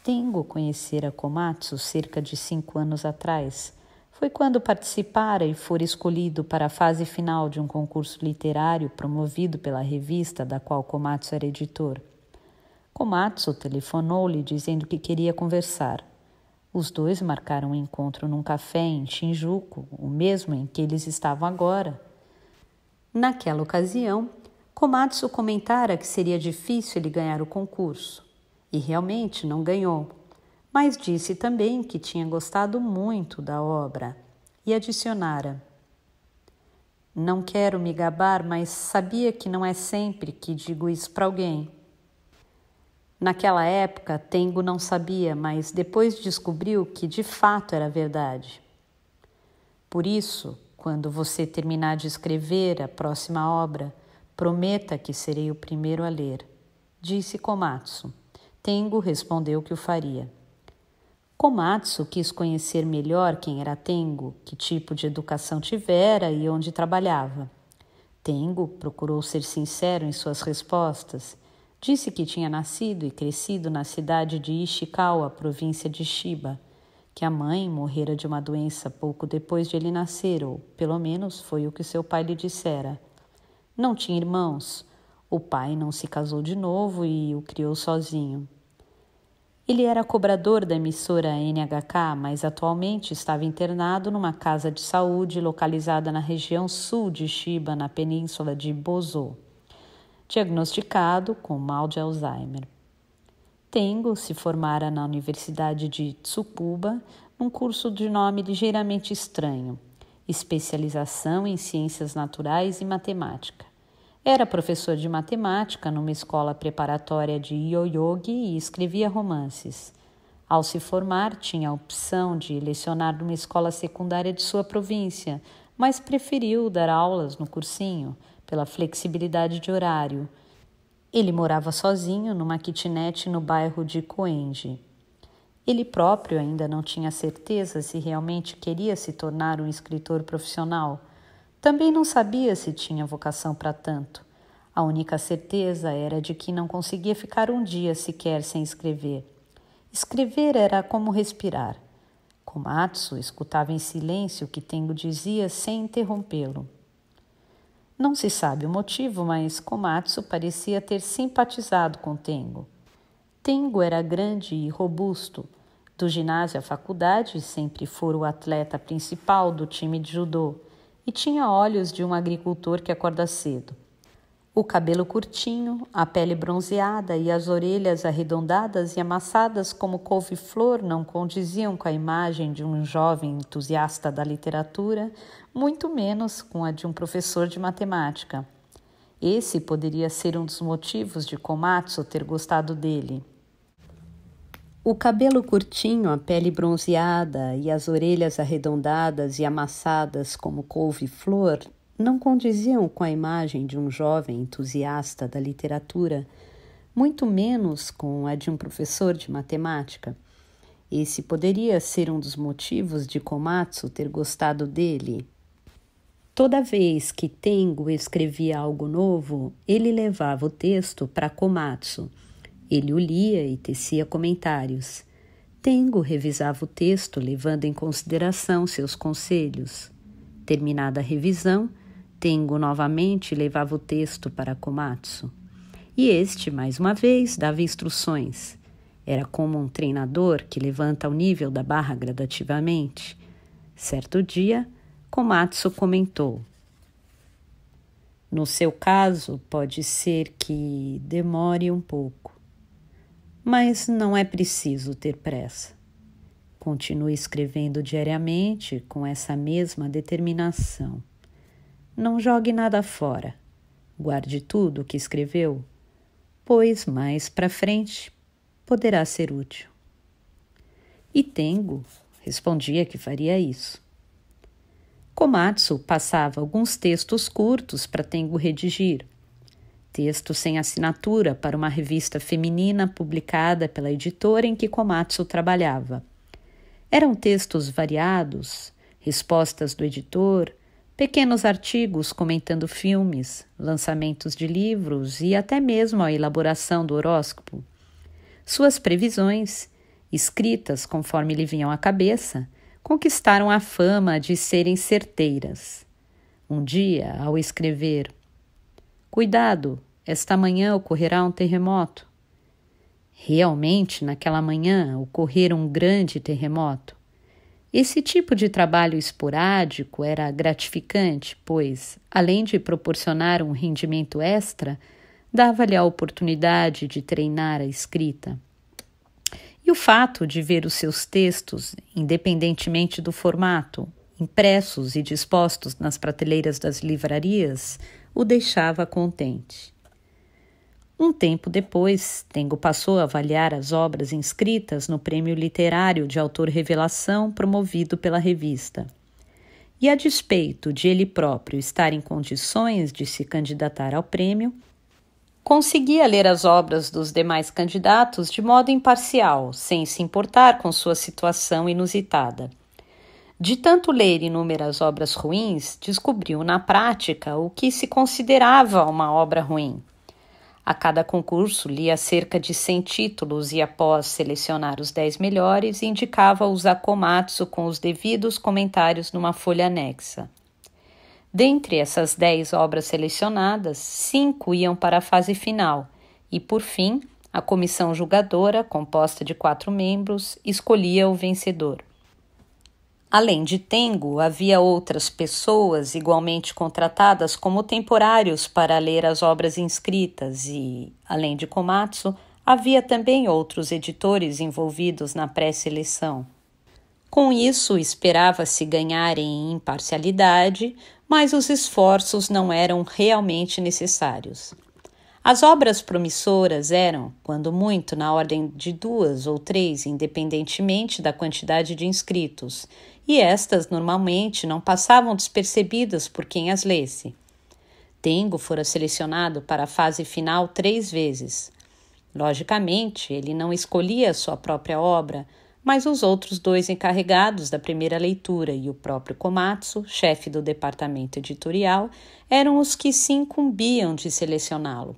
Tengo conhecera Komatsu cerca de 5 anos atrás. Foi quando participara e fora escolhido para a fase final de um concurso literário promovido pela revista da qual Komatsu era editor. Komatsu telefonou-lhe dizendo que queria conversar. Os dois marcaram um encontro num café em Shinjuku, o mesmo em que eles estavam agora. Naquela ocasião, Komatsu comentara que seria difícil ele ganhar o concurso. E realmente não ganhou. Mas disse também que tinha gostado muito da obra e adicionara: "Não quero me gabar, mas sabia que não é sempre que digo isso para alguém." Naquela época, Tengo não sabia, mas depois descobriu que de fato era verdade. Por isso, quando você terminar de escrever a próxima obra, prometa que serei o primeiro a ler, disse Komatsu. Tengo respondeu que o faria. Komatsu quis conhecer melhor quem era Tengo, que tipo de educação tivera e onde trabalhava. Tengo procurou ser sincero em suas respostas. Disse que tinha nascido e crescido na cidade de Ishikawa, província de Chiba, que a mãe morrera de uma doença pouco depois de ele nascer, ou pelo menos foi o que seu pai lhe dissera. Não tinha irmãos. O pai não se casou de novo e o criou sozinho. Ele era cobrador da emissora NHK, mas atualmente estava internado numa casa de saúde localizada na região sul de Chiba, na península de Bozo, diagnosticado com mal de Alzheimer. Tengo se formara na Universidade de Tsukuba, num curso de nome ligeiramente estranho, especialização em ciências naturais e matemática. Era professor de matemática numa escola preparatória de Yoyogi e escrevia romances. Ao se formar, tinha a opção de lecionar numa escola secundária de sua província, mas preferiu dar aulas no cursinho, pela flexibilidade de horário. Ele morava sozinho numa kitnet no bairro de Koenji. Ele próprio ainda não tinha certeza se realmente queria se tornar um escritor profissional. Também não sabia se tinha vocação para tanto. A única certeza era de que não conseguia ficar um dia sequer sem escrever. Escrever era como respirar. Komatsu escutava em silêncio o que Tengo dizia sem interrompê-lo. Não se sabe o motivo, mas Komatsu parecia ter simpatizado com Tengo. Tengo era grande e robusto. Do ginásio à faculdade, sempre fora o atleta principal do time de judô e tinha olhos de um agricultor que acorda cedo. O cabelo curtinho, a pele bronzeada e as orelhas arredondadas e amassadas como couve-flor não condiziam com a imagem de um jovem entusiasta da literatura, muito menos com a de um professor de matemática. Esse poderia ser um dos motivos de Komatsu ter gostado dele. O cabelo curtinho, a pele bronzeada e as orelhas arredondadas e amassadas como couve-flor não condiziam com a imagem de um jovem entusiasta da literatura, muito menos com a de um professor de matemática. Esse poderia ser um dos motivos de Komatsu ter gostado dele. Toda vez que Tengo escrevia algo novo, ele levava o texto para Komatsu. Ele o lia e tecia comentários. Tengo revisava o texto, levando em consideração seus conselhos. Terminada a revisão, Tengo novamente levava o texto para Komatsu. E este, mais uma vez, dava instruções. Era como um treinador que levanta o nível da barra gradativamente. Certo dia, Komatsu comentou: "No seu caso, pode ser que demore um pouco. Mas não é preciso ter pressa. Continue escrevendo diariamente com essa mesma determinação. Não jogue nada fora. Guarde tudo o que escreveu, pois mais para frente poderá ser útil." E Tengo respondia que faria isso. Komatsu passava alguns textos curtos para Tengo redigir. Texto sem assinatura para uma revista feminina publicada pela editora em que Komatsu trabalhava. Eram textos variados, respostas do editor, pequenos artigos comentando filmes, lançamentos de livros e até mesmo a elaboração do horóscopo. Suas previsões, escritas conforme lhe vinham à cabeça, conquistaram a fama de serem certeiras. Um dia, ao escrever: "Cuidado, esta manhã ocorrerá um terremoto." Realmente, naquela manhã, ocorrera um grande terremoto. Esse tipo de trabalho esporádico era gratificante, pois, além de proporcionar um rendimento extra, dava-lhe a oportunidade de treinar a escrita. E o fato de ver os seus textos, independentemente do formato, impressos e dispostos nas prateleiras das livrarias, o deixava contente. Um tempo depois, Tengo passou a avaliar as obras inscritas no Prêmio Literário de Autor Revelação promovido pela revista. E a despeito de ele próprio estar em condições de se candidatar ao prêmio, conseguia ler as obras dos demais candidatos de modo imparcial, sem se importar com sua situação inusitada. De tanto ler inúmeras obras ruins, descobriu na prática o que se considerava uma obra ruim. A cada concurso lia cerca de 100 títulos e, após selecionar os 10 melhores, indicava-os a Komatsu com os devidos comentários numa folha anexa. Dentre essas 10 obras selecionadas, 5 iam para a fase final e, por fim, a comissão julgadora, composta de 4 membros, escolhia o vencedor. Além de Tengo, havia outras pessoas igualmente contratadas como temporários para ler as obras inscritas e, além de Komatsu, havia também outros editores envolvidos na pré-seleção. Com isso, esperava-se ganhar em imparcialidade, mas os esforços não eram realmente necessários. As obras promissoras eram, quando muito, na ordem de 2 ou 3, independentemente da quantidade de inscritos, e estas normalmente não passavam despercebidas por quem as lesse. Tengo fora selecionado para a fase final 3 vezes. Logicamente, ele não escolhia a sua própria obra, mas os outros 2 encarregados da primeira leitura e o próprio Komatsu, chefe do departamento editorial, eram os que se incumbiam de selecioná-lo.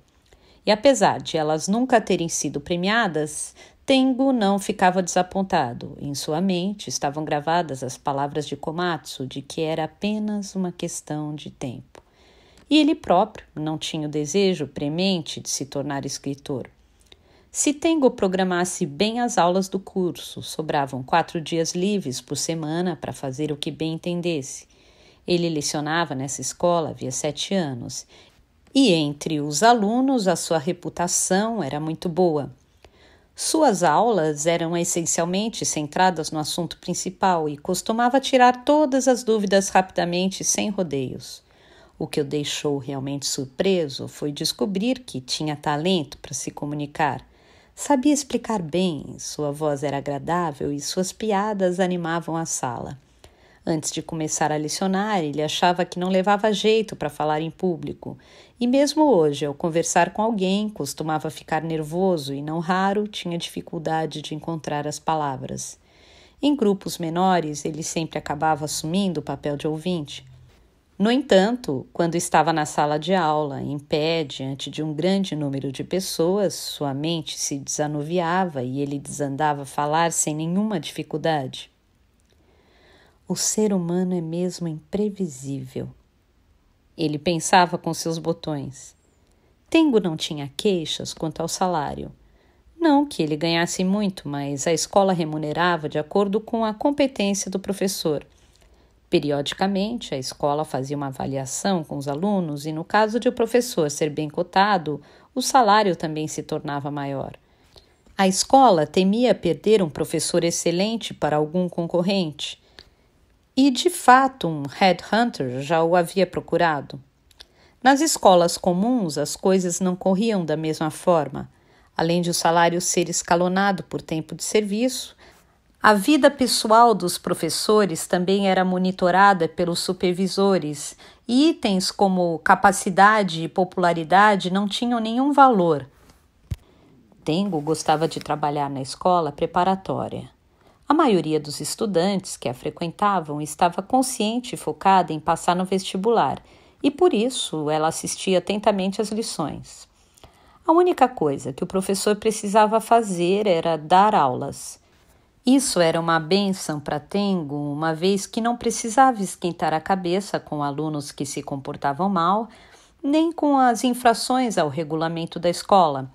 E apesar de elas nunca terem sido premiadas, Tengo não ficava desapontado. Em sua mente estavam gravadas as palavras de Komatsu de que era apenas uma questão de tempo. E ele próprio não tinha o desejo premente de se tornar escritor. Se Tengo programasse bem as aulas do curso, sobravam 4 dias livres por semana para fazer o que bem entendesse. Ele lecionava nessa escola havia 7 anos, e entre os alunos a sua reputação era muito boa. Suas aulas eram essencialmente centradas no assunto principal e costumava tirar todas as dúvidas rapidamente, sem rodeios. O que o deixou realmente surpreso foi descobrir que tinha talento para se comunicar. Sabia explicar bem, sua voz era agradável e suas piadas animavam a sala. Antes de começar a lecionar, ele achava que não levava jeito para falar em público, e mesmo hoje, ao conversar com alguém, costumava ficar nervoso e, não raro, tinha dificuldade de encontrar as palavras. Em grupos menores, ele sempre acabava assumindo o papel de ouvinte. No entanto, quando estava na sala de aula, em pé, diante de um grande número de pessoas, sua mente se desanuviava e ele desandava a falar sem nenhuma dificuldade. O ser humano é mesmo imprevisível. Ele pensava com seus botões. Tengo não tinha queixas quanto ao salário. Não que ele ganhasse muito, mas a escola remunerava de acordo com a competência do professor. Periodicamente, a escola fazia uma avaliação com os alunos e, no caso de o professor ser bem cotado, o salário também se tornava maior. A escola temia perder um professor excelente para algum concorrente. E, de fato, um headhunter já o havia procurado. Nas escolas comuns, as coisas não corriam da mesma forma. Além de o salário ser escalonado por tempo de serviço, A vida pessoal dos professores também era monitorada pelos supervisores e itens como capacidade e popularidade não tinham nenhum valor. Tengo gostava de trabalhar na escola preparatória. A maioria dos estudantes que a frequentavam estava consciente e focada em passar no vestibular, e por isso ela assistia atentamente às lições. A única coisa que o professor precisava fazer era dar aulas. Isso era uma bênção para Tengo, uma vez que não precisava esquentar a cabeça com alunos que se comportavam mal, nem com as infrações ao regulamento da escola.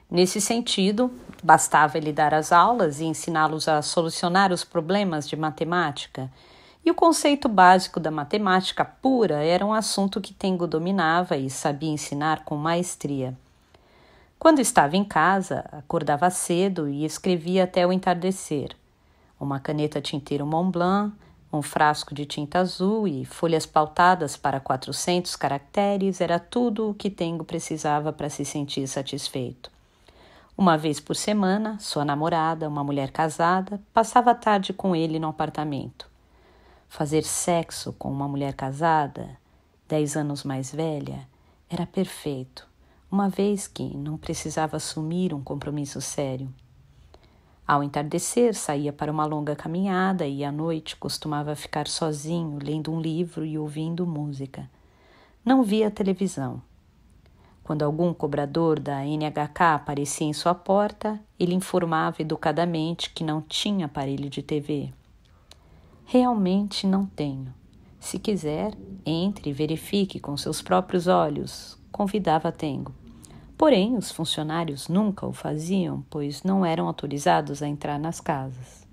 Nesse sentido, bastava ele dar as aulas e ensiná-los a solucionar os problemas de matemática. E o conceito básico da matemática pura era um assunto que Tengo dominava e sabia ensinar com maestria. Quando estava em casa, acordava cedo e escrevia até o entardecer. Uma caneta tinteiro Montblanc, um frasco de tinta azul e folhas pautadas para 400 caracteres era tudo o que Tengo precisava para se sentir satisfeito. Uma vez por semana, sua namorada, uma mulher casada, passava a tarde com ele no apartamento. Fazer sexo com uma mulher casada, 10 anos mais velha, era perfeito, uma vez que não precisava assumir um compromisso sério. Ao entardecer, saía para uma longa caminhada e à noite costumava ficar sozinho, lendo um livro e ouvindo música. Não via televisão. Quando algum cobrador da NHK aparecia em sua porta, ele informava educadamente que não tinha aparelho de TV. Realmente não tenho. Se quiser, entre e verifique com seus próprios olhos, convidava Tengo. Porém, os funcionários nunca o faziam, pois não eram autorizados a entrar nas casas.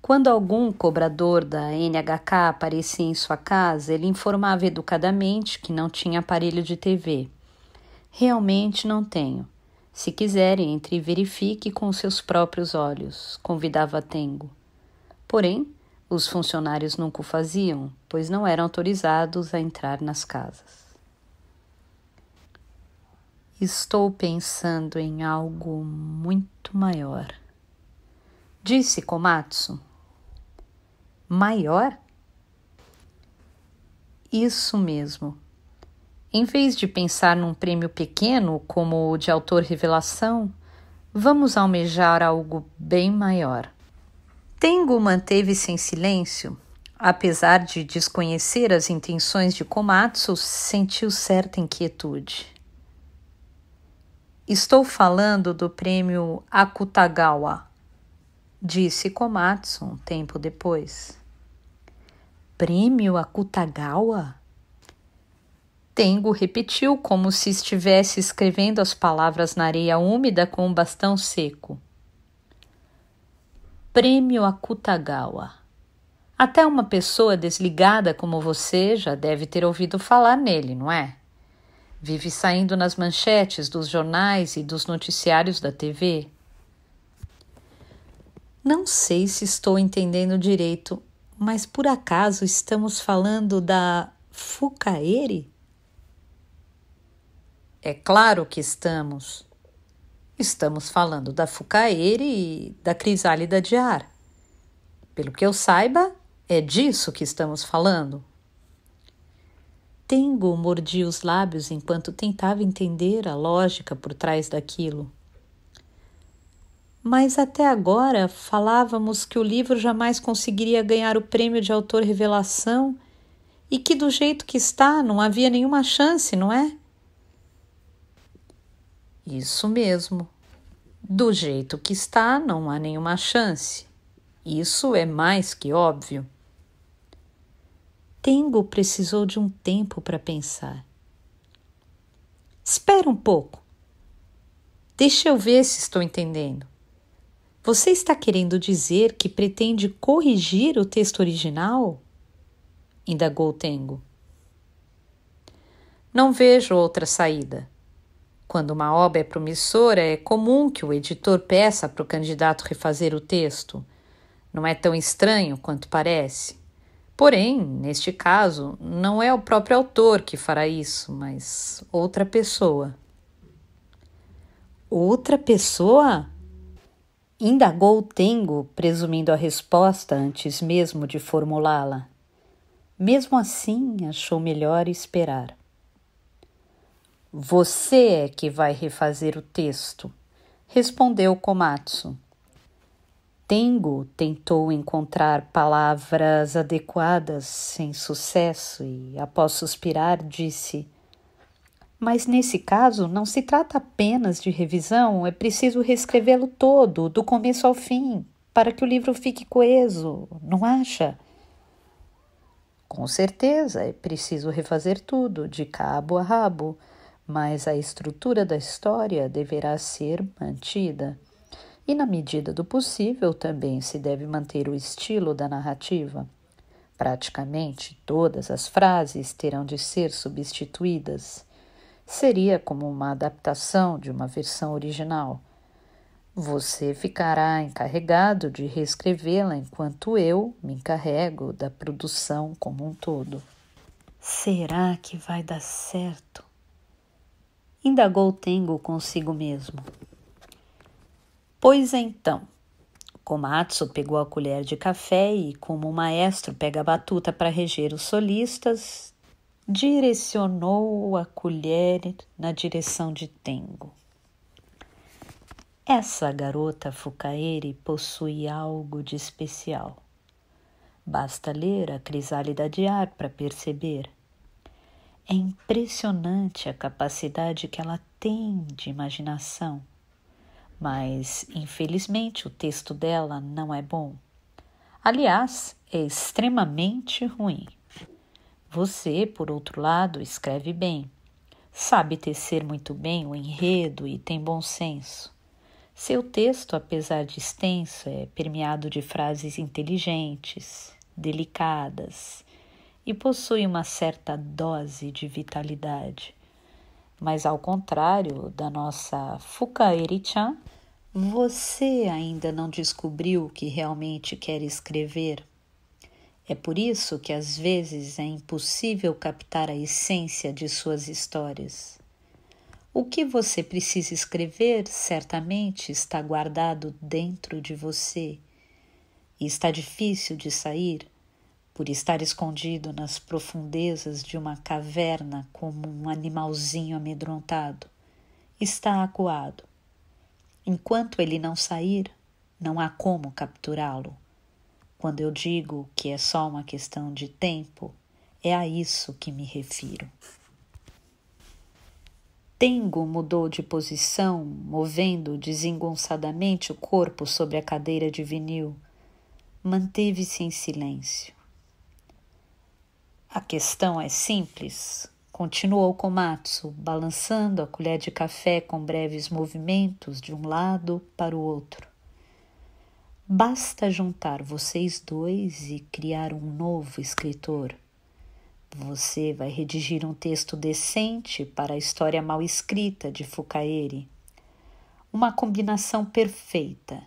Quando algum cobrador da NHK aparecia em sua casa, ele informava educadamente que não tinha aparelho de TV. Realmente não tenho. Se quiser, entre e verifique com seus próprios olhos, convidava Tengo. Porém, os funcionários nunca o faziam, pois não eram autorizados a entrar nas casas. Estou pensando em algo muito maior, disse Komatsu. Maior? Isso mesmo. Em vez de pensar num prêmio pequeno como o de autor revelação, vamos almejar algo bem maior. Tengo manteve-se em silêncio. Apesar de desconhecer as intenções de Komatsu, sentiu certa inquietude. Estou falando do prêmio Akutagawa, disse Komatsu um tempo depois. Prêmio Akutagawa? Tengo repetiu como se estivesse escrevendo as palavras na areia úmida com um bastão seco. Prêmio Akutagawa. Até uma pessoa desligada como você já deve ter ouvido falar nele, não é? Vive saindo nas manchetes dos jornais e dos noticiários da TV. Não sei se estou entendendo direito, mas por acaso estamos falando da Fukaeri? É claro que estamos. Estamos falando da Fukaeri e da crisálida de ar. Pelo que eu saiba, é disso que estamos falando. Tengo mordia os lábios enquanto tentava entender a lógica por trás daquilo. Mas até agora falávamos que o livro jamais conseguiria ganhar o prêmio de autor revelação e que do jeito que está não havia nenhuma chance, não é? Isso mesmo. Do jeito que está não há nenhuma chance. Isso é mais que óbvio. Tengo precisou de um tempo para pensar. Espera um pouco. Deixa eu ver se estou entendendo. Você está querendo dizer que pretende corrigir o texto original? Indagou Tengo. Não vejo outra saída. Quando uma obra é promissora, é comum que o editor peça para o candidato refazer o texto. Não é tão estranho quanto parece. Porém, neste caso, não é o próprio autor que fará isso, mas outra pessoa. Outra pessoa? Indagou Tengo, presumindo a resposta antes mesmo de formulá-la. Mesmo assim, achou melhor esperar. Você é que vai refazer o texto, respondeu Komatsu. Tengo tentou encontrar palavras adequadas sem sucesso e, após suspirar, disse: Mas nesse caso não se trata apenas de revisão, é preciso reescrevê-lo todo, do começo ao fim, para que o livro fique coeso, não acha? Com certeza, é preciso refazer tudo, de cabo a rabo, mas a estrutura da história deverá ser mantida. E, na medida do possível, também se deve manter o estilo da narrativa. Praticamente todas as frases terão de ser substituídas. Seria como uma adaptação de uma versão original. Você ficará encarregado de reescrevê-la enquanto eu me encarrego da produção como um todo. Será que vai dar certo? Indagou Tengo consigo mesmo. Pois então, Komatsu pegou a colher de café e, como um maestro pega a batuta para reger os solistas, direcionou a colher na direção de Tengo. Essa garota Fukaeri possui algo de especial. Basta ler a Crisálida de Ar para perceber. É impressionante a capacidade que ela tem de imaginação. Mas, infelizmente, o texto dela não é bom. Aliás, é extremamente ruim. Você, por outro lado, escreve bem. Sabe tecer muito bem o enredo e tem bom senso. Seu texto, apesar de extenso, é permeado de frases inteligentes, delicadas e possui uma certa dose de vitalidade. Mas, ao contrário da nossa Fukaeri-chan, você ainda não descobriu o que realmente quer escrever. É por isso que às vezes é impossível captar a essência de suas histórias. O que você precisa escrever certamente está guardado dentro de você e está difícil de sair por estar escondido nas profundezas de uma caverna como um animalzinho amedrontado. Está acuado. Enquanto ele não sair, não há como capturá-lo. Quando eu digo que é só uma questão de tempo, é a isso que me refiro. Tengo mudou de posição, movendo desengonçadamente o corpo sobre a cadeira de vinil. Manteve-se em silêncio. A questão é simples, continuou Komatsu, balançando a colher de café com breves movimentos de um lado para o outro. Basta juntar vocês dois e criar um novo escritor. Você vai redigir um texto decente para a história mal escrita de Fukaeri. Uma combinação perfeita.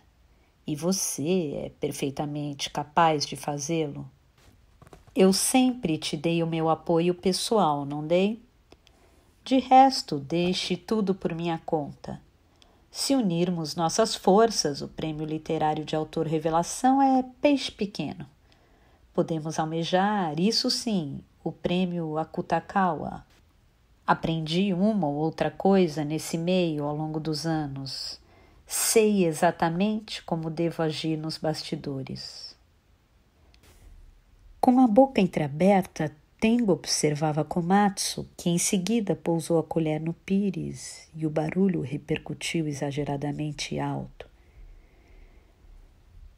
E você é perfeitamente capaz de fazê-lo. Eu sempre te dei o meu apoio pessoal, não dei? De resto, deixe tudo por minha conta. Se unirmos nossas forças, o Prêmio Literário de Autor Revelação é peixe pequeno. Podemos almejar, isso sim, o Prêmio Akutakawa. Aprendi uma ou outra coisa nesse meio ao longo dos anos. Sei exatamente como devo agir nos bastidores. Com a boca entreaberta, Tengo observava Komatsu, que em seguida pousou a colher no pires e o barulho repercutiu exageradamente alto.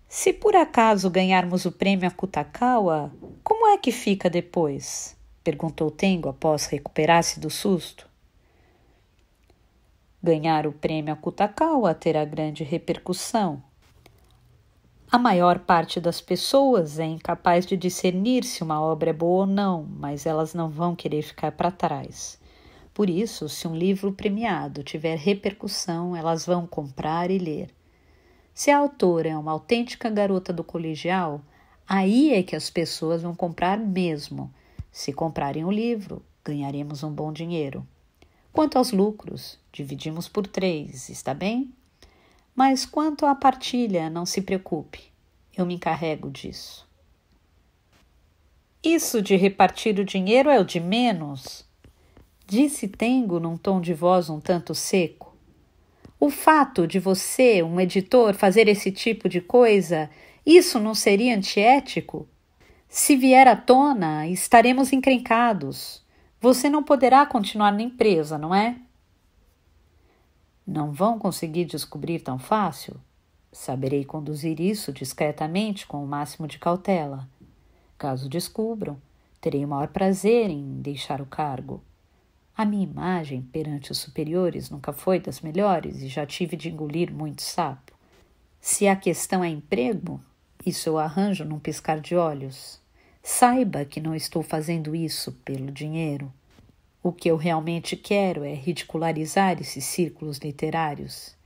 Se por acaso ganharmos o prêmio Akutakawa, como é que fica depois? Perguntou Tengo após recuperar-se do susto. Ganhar o prêmio Akutakawa terá grande repercussão. A maior parte das pessoas é incapaz de discernir se uma obra é boa ou não, mas elas não vão querer ficar para trás. Por isso, se um livro premiado tiver repercussão, elas vão comprar e ler. Se a autora é uma autêntica garota do colegial, aí é que as pessoas vão comprar mesmo. Se comprarem o livro, ganharemos um bom dinheiro. Quanto aos lucros, dividimos por 3, está bem? Mas quanto à partilha, não se preocupe, eu me encarrego disso. Isso de repartir o dinheiro é o de menos, disse Tengo num tom de voz um tanto seco. O fato de você, um editor, fazer esse tipo de coisa, isso não seria antiético? Se vier à tona, estaremos encrencados. Você não poderá continuar na empresa, não é? Não vão conseguir descobrir tão fácil? Saberei conduzir isso discretamente com o máximo de cautela. Caso descubram, terei o maior prazer em deixar o cargo. A minha imagem perante os superiores nunca foi das melhores e já tive de engolir muito sapo. Se a questão é emprego, isso eu arranjo num piscar de olhos. Saiba que não estou fazendo isso pelo dinheiro. O que eu realmente quero é ridicularizar esses círculos literários.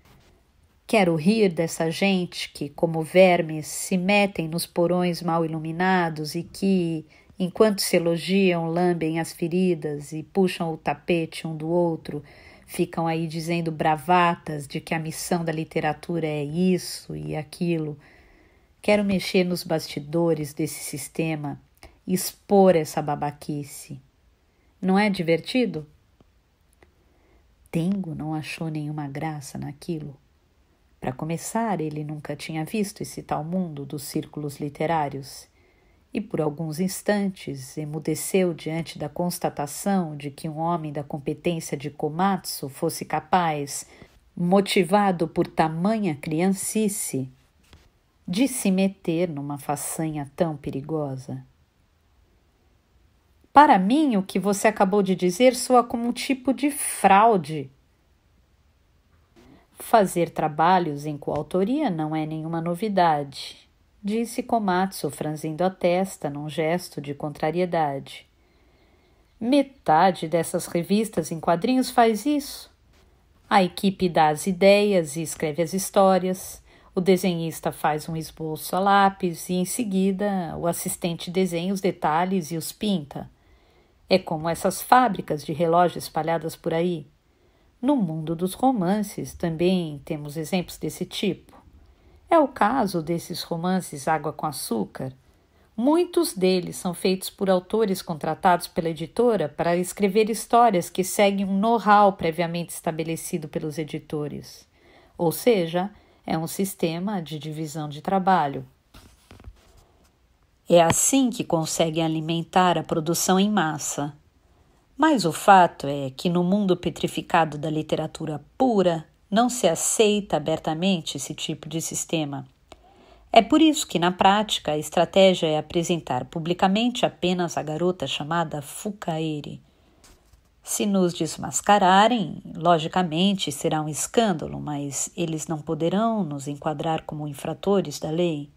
Quero rir dessa gente que, como vermes, se metem nos porões mal iluminados e que, enquanto se elogiam, lambem as feridas e puxam o tapete um do outro, ficam aí dizendo bravatas de que a missão da literatura é isso e aquilo. Quero mexer nos bastidores desse sistema e expor essa babaquice. Não é divertido? Tengo não achou nenhuma graça naquilo. Para começar, ele nunca tinha visto esse tal mundo dos círculos literários e por alguns instantes emudeceu diante da constatação de que um homem da competência de Komatsu fosse capaz, motivado por tamanha criancice, de se meter numa façanha tão perigosa. Para mim, o que você acabou de dizer soa como um tipo de fraude. Fazer trabalhos em coautoria não é nenhuma novidade, disse Komatsu, franzindo a testa num gesto de contrariedade. Metade dessas revistas em quadrinhos faz isso. A equipe dá as ideias e escreve as histórias, o desenhista faz um esboço a lápis e, em seguida, o assistente desenha os detalhes e os pinta. É como essas fábricas de relógios espalhadas por aí. No mundo dos romances também temos exemplos desse tipo. É o caso desses romances Água com Açúcar. Muitos deles são feitos por autores contratados pela editora para escrever histórias que seguem um know-how previamente estabelecido pelos editores. Ou seja, é um sistema de divisão de trabalho. É assim que conseguem alimentar a produção em massa. Mas o fato é que no mundo petrificado da literatura pura não se aceita abertamente esse tipo de sistema. É por isso que, na prática, a estratégia é apresentar publicamente apenas a garota chamada Fukaeri. Se nos desmascararem, logicamente será um escândalo, mas eles não poderão nos enquadrar como infratores da lei.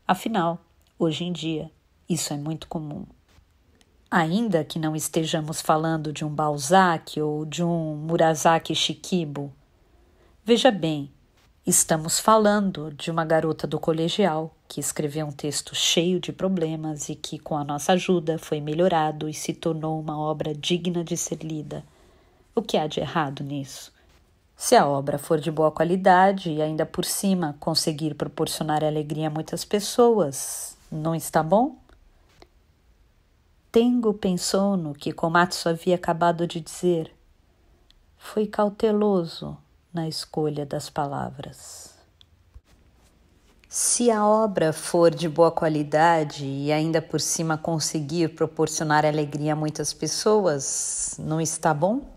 Afinal, hoje em dia, isso é muito comum. Ainda que não estejamos falando de um Balzac ou de um Murasaki Shikibu. Veja bem, estamos falando de uma garota do colegial que escreveu um texto cheio de problemas e que, com a nossa ajuda, foi melhorado e se tornou uma obra digna de ser lida. O que há de errado nisso? Se a obra for de boa qualidade e ainda por cima conseguir proporcionar alegria a muitas pessoas, não está bom? Tengo pensou no que Komatsu havia acabado de dizer. Foi cauteloso na escolha das palavras. Se a obra for de boa qualidade e ainda por cima conseguir proporcionar alegria a muitas pessoas, não está bom?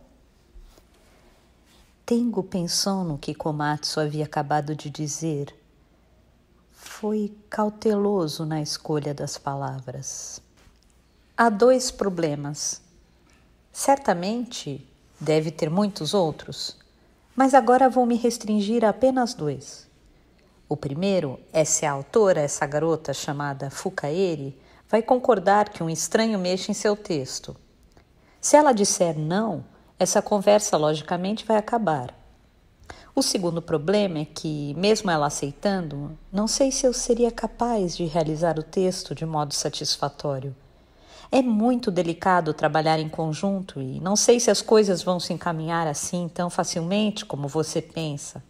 Tengo pensou no que Komatsu havia acabado de dizer. Foi cauteloso na escolha das palavras. Há dois problemas. Certamente deve ter muitos outros, mas agora vou me restringir a apenas dois. O primeiro é se a autora, essa garota chamada Fukaeri, vai concordar que um estranho mexa em seu texto. Se ela disser não, essa conversa logicamente vai acabar. O segundo problema é que, mesmo ela aceitando, não sei se eu seria capaz de realizar o texto de modo satisfatório. É muito delicado trabalhar em conjunto e não sei se as coisas vão se encaminhar assim tão facilmente como você pensa.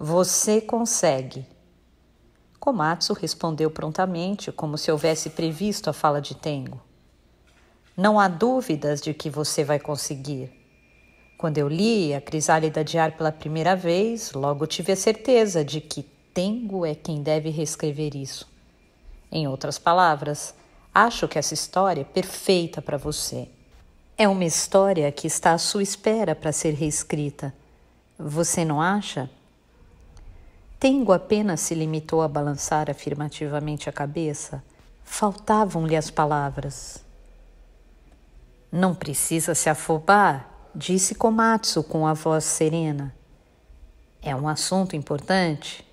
Você consegue. Komatsu respondeu prontamente, como se houvesse previsto a fala de Tengo. Não há dúvidas de que você vai conseguir. Quando eu li A Crisálida de Ar pela primeira vez, logo tive a certeza de que Tengo é quem deve reescrever isso. Em outras palavras, acho que essa história é perfeita para você. É uma história que está à sua espera para ser reescrita. Você não acha? Tengo apenas se limitou a balançar afirmativamente a cabeça. Faltavam-lhe as palavras. Não precisa se afobar, disse Komatsu com a voz serena. É um assunto importante.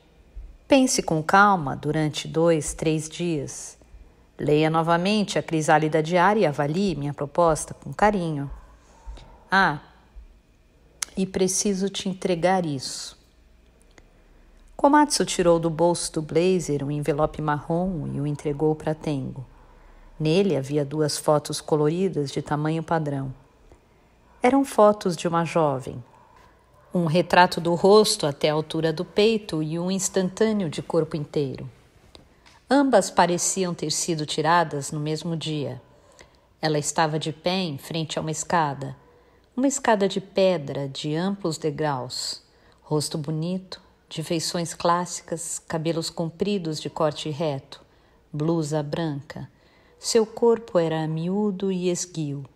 Pense com calma durante 2, 3 dias. Leia novamente A Crisálida de Ar e avalie minha proposta com carinho. E preciso te entregar isso. Komatsu tirou do bolso do blazer um envelope marrom e o entregou para Tengo. Nele havia 2 fotos coloridas de tamanho padrão. Eram fotos de uma jovem. Um retrato do rosto até a altura do peito e um instantâneo de corpo inteiro. Ambas pareciam ter sido tiradas no mesmo dia. Ela estava de pé em frente a uma escada de pedra de amplos degraus, rosto bonito, de feições clássicas, cabelos compridos de corte reto, blusa branca. Seu corpo era miúdo e esguio.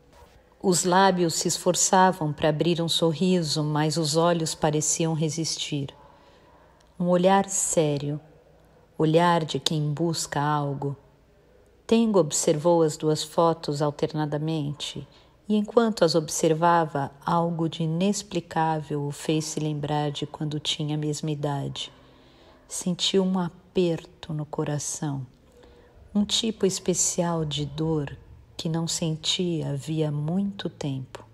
Os lábios se esforçavam para abrir um sorriso, mas os olhos pareciam resistir. Um olhar sério, olhar de quem busca algo. Tengo observou as 2 fotos alternadamente e, enquanto as observava, algo de inexplicável o fez se lembrar de quando tinha a mesma idade. Sentiu um aperto no coração, um tipo especial de dor que não sentia havia muito tempo.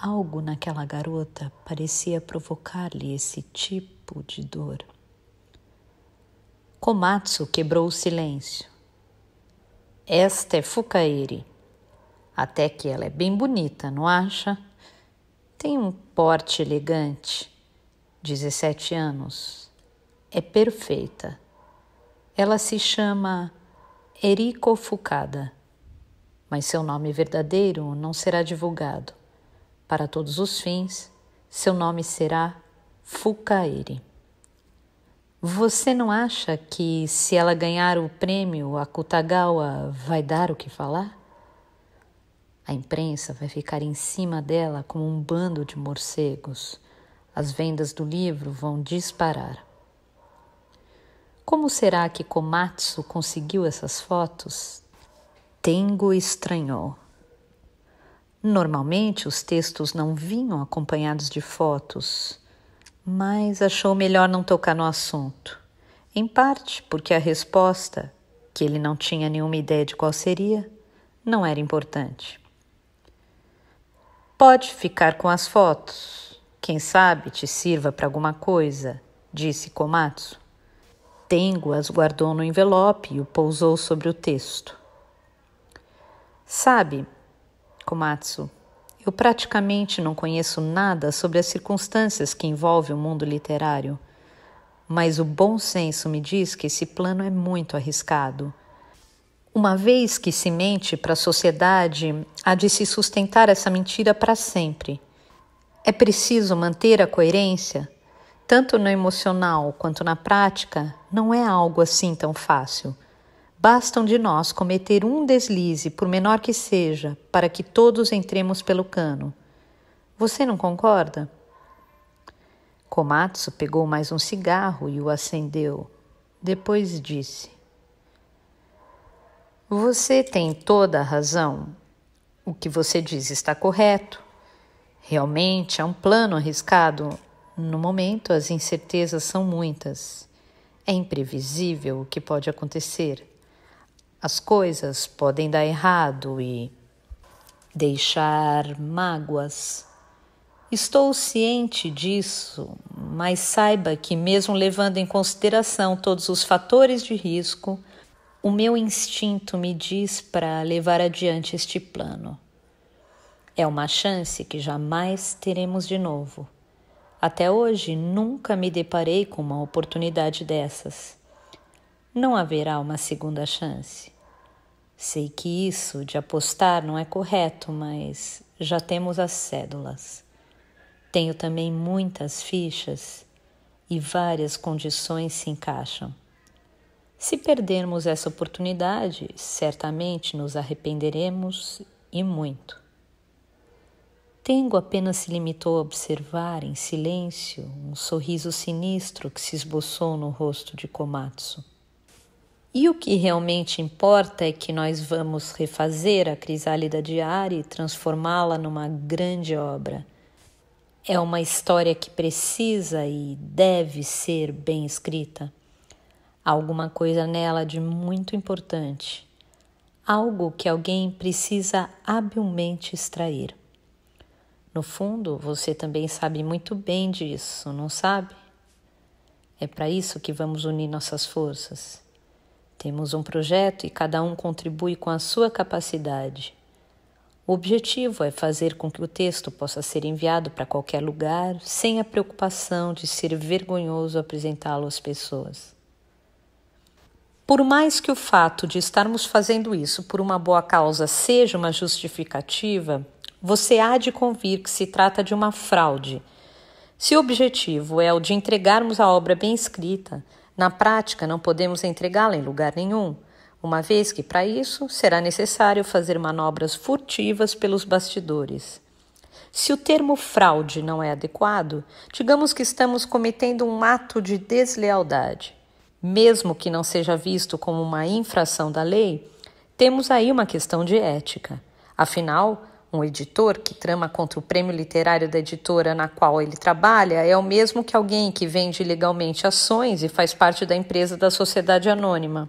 Algo naquela garota parecia provocar-lhe esse tipo de dor. Komatsu quebrou o silêncio. Esta é Fukaeri. Até que ela é bem bonita, não acha? Tem um porte elegante. 17 anos. É perfeita. Ela se chama Eriko Fukada. Mas seu nome verdadeiro não será divulgado. Para todos os fins, seu nome será Fukaeri. Você não acha que, se ela ganhar o prêmio, a Akutagawa vai dar o que falar? A imprensa vai ficar em cima dela como um bando de morcegos. As vendas do livro vão disparar. Como será que Komatsu conseguiu essas fotos? Tengo estranhou. Normalmente os textos não vinham acompanhados de fotos, mas achou melhor não tocar no assunto. Em parte porque a resposta, que ele não tinha nenhuma ideia de qual seria, não era importante. Pode ficar com as fotos. Quem sabe te sirva para alguma coisa, disse Komatsu. Tengo as guardou no envelope e o pousou sobre o texto. Sabe, Komatsu, eu praticamente não conheço nada sobre as circunstâncias que envolvem o mundo literário, mas o bom senso me diz que esse plano é muito arriscado. Uma vez que se mente para a sociedade, há de se sustentar essa mentira para sempre. É preciso manter a coerência, tanto no emocional quanto na prática, não é algo assim tão fácil. Bastam de nós cometer um deslize, por menor que seja, para que todos entremos pelo cano. Você não concorda? Komatsu pegou mais um cigarro e o acendeu. Depois disse: Você tem toda a razão. O que você diz está correto. Realmente é um plano arriscado. No momento, as incertezas são muitas. É imprevisível o que pode acontecer. As coisas podem dar errado e deixar mágoas. Estou ciente disso, mas saiba que, mesmo levando em consideração todos os fatores de risco, o meu instinto me diz para levar adiante este plano. É uma chance que jamais teremos de novo. Até hoje nunca me deparei com uma oportunidade dessas. Não haverá uma segunda chance. Sei que isso de apostar não é correto, mas já temos as cédulas. Tenho também muitas fichas e várias condições se encaixam. Se perdermos essa oportunidade, certamente nos arrependeremos e muito. Tengo apenas se limitou a observar em silêncio um sorriso sinistro que se esboçou no rosto de Komatsu. E o que realmente importa é que nós vamos refazer a Crisálida de Ari e transformá-la numa grande obra. É uma história que precisa e deve ser bem escrita. Há alguma coisa nela de muito importante. Algo que alguém precisa habilmente extrair. No fundo, você também sabe muito bem disso, não sabe? É para isso que vamos unir nossas forças. Temos um projeto e cada um contribui com a sua capacidade. O objetivo é fazer com que o texto possa ser enviado para qualquer lugar, sem a preocupação de ser vergonhoso apresentá-lo às pessoas. Por mais que o fato de estarmos fazendo isso por uma boa causa seja uma justificativa, você há de convir que se trata de uma fraude. Se o objetivo é o de entregarmos a obra bem escrita, na prática não podemos entregá-la em lugar nenhum, uma vez que para isso será necessário fazer manobras furtivas pelos bastidores. Se o termo fraude não é adequado, digamos que estamos cometendo um ato de deslealdade. Mesmo que não seja visto como uma infração da lei, temos aí uma questão de ética. Afinal, um editor que trama contra o prêmio literário da editora na qual ele trabalha é o mesmo que alguém que vende ilegalmente ações e faz parte da empresa da sociedade anônima.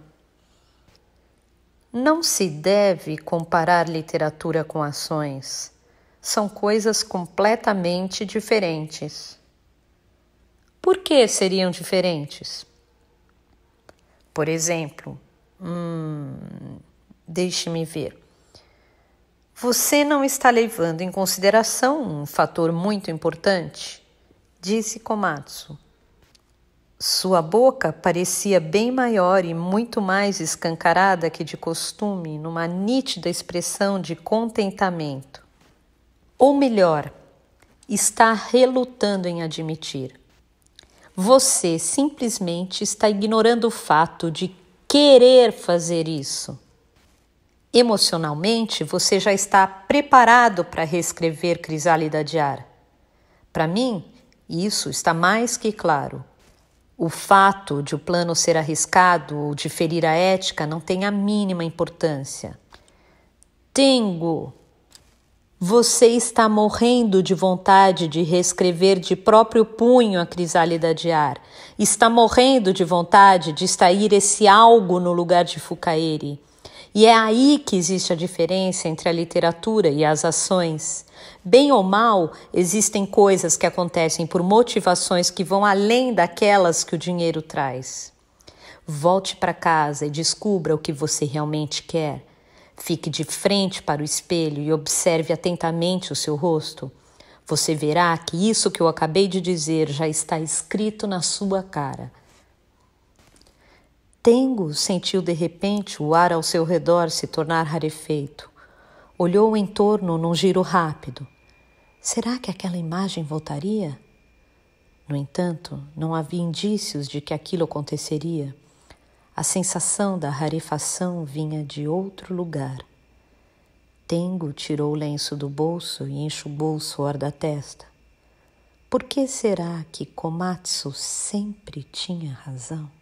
Não se deve comparar literatura com ações. São coisas completamente diferentes. Por que seriam diferentes? Por exemplo, deixe-me ver. Você não está levando em consideração um fator muito importante? Disse Komatsu. Sua boca parecia bem maior e muito mais escancarada que de costume, numa nítida expressão de contentamento. Ou melhor, está relutando em admitir. Você simplesmente está ignorando o fato de querer fazer isso. Emocionalmente, você já está preparado para reescrever Crisálida de Ari. Para mim, isso está mais que claro. O fato de o plano ser arriscado ou de ferir a ética não tem a mínima importância. Tengo. Você está morrendo de vontade de reescrever de próprio punho a Crisálida de Ari. Está morrendo de vontade de extrair esse algo no lugar de Fukaeri. E é aí que existe a diferença entre a literatura e as ações. Bem ou mal, existem coisas que acontecem por motivações que vão além daquelas que o dinheiro traz. Volte para casa e descubra o que você realmente quer. Fique de frente para o espelho e observe atentamente o seu rosto. Você verá que isso que eu acabei de dizer já está escrito na sua cara. Tengo sentiu de repente o ar ao seu redor se tornar rarefeito. Olhou em torno num giro rápido. Será que aquela imagem voltaria? No entanto, não havia indícios de que aquilo aconteceria. A sensação da rarefação vinha de outro lugar. Tengo tirou o lenço do bolso e enxugou o suor da testa. Por que será que Komatsu sempre tinha razão?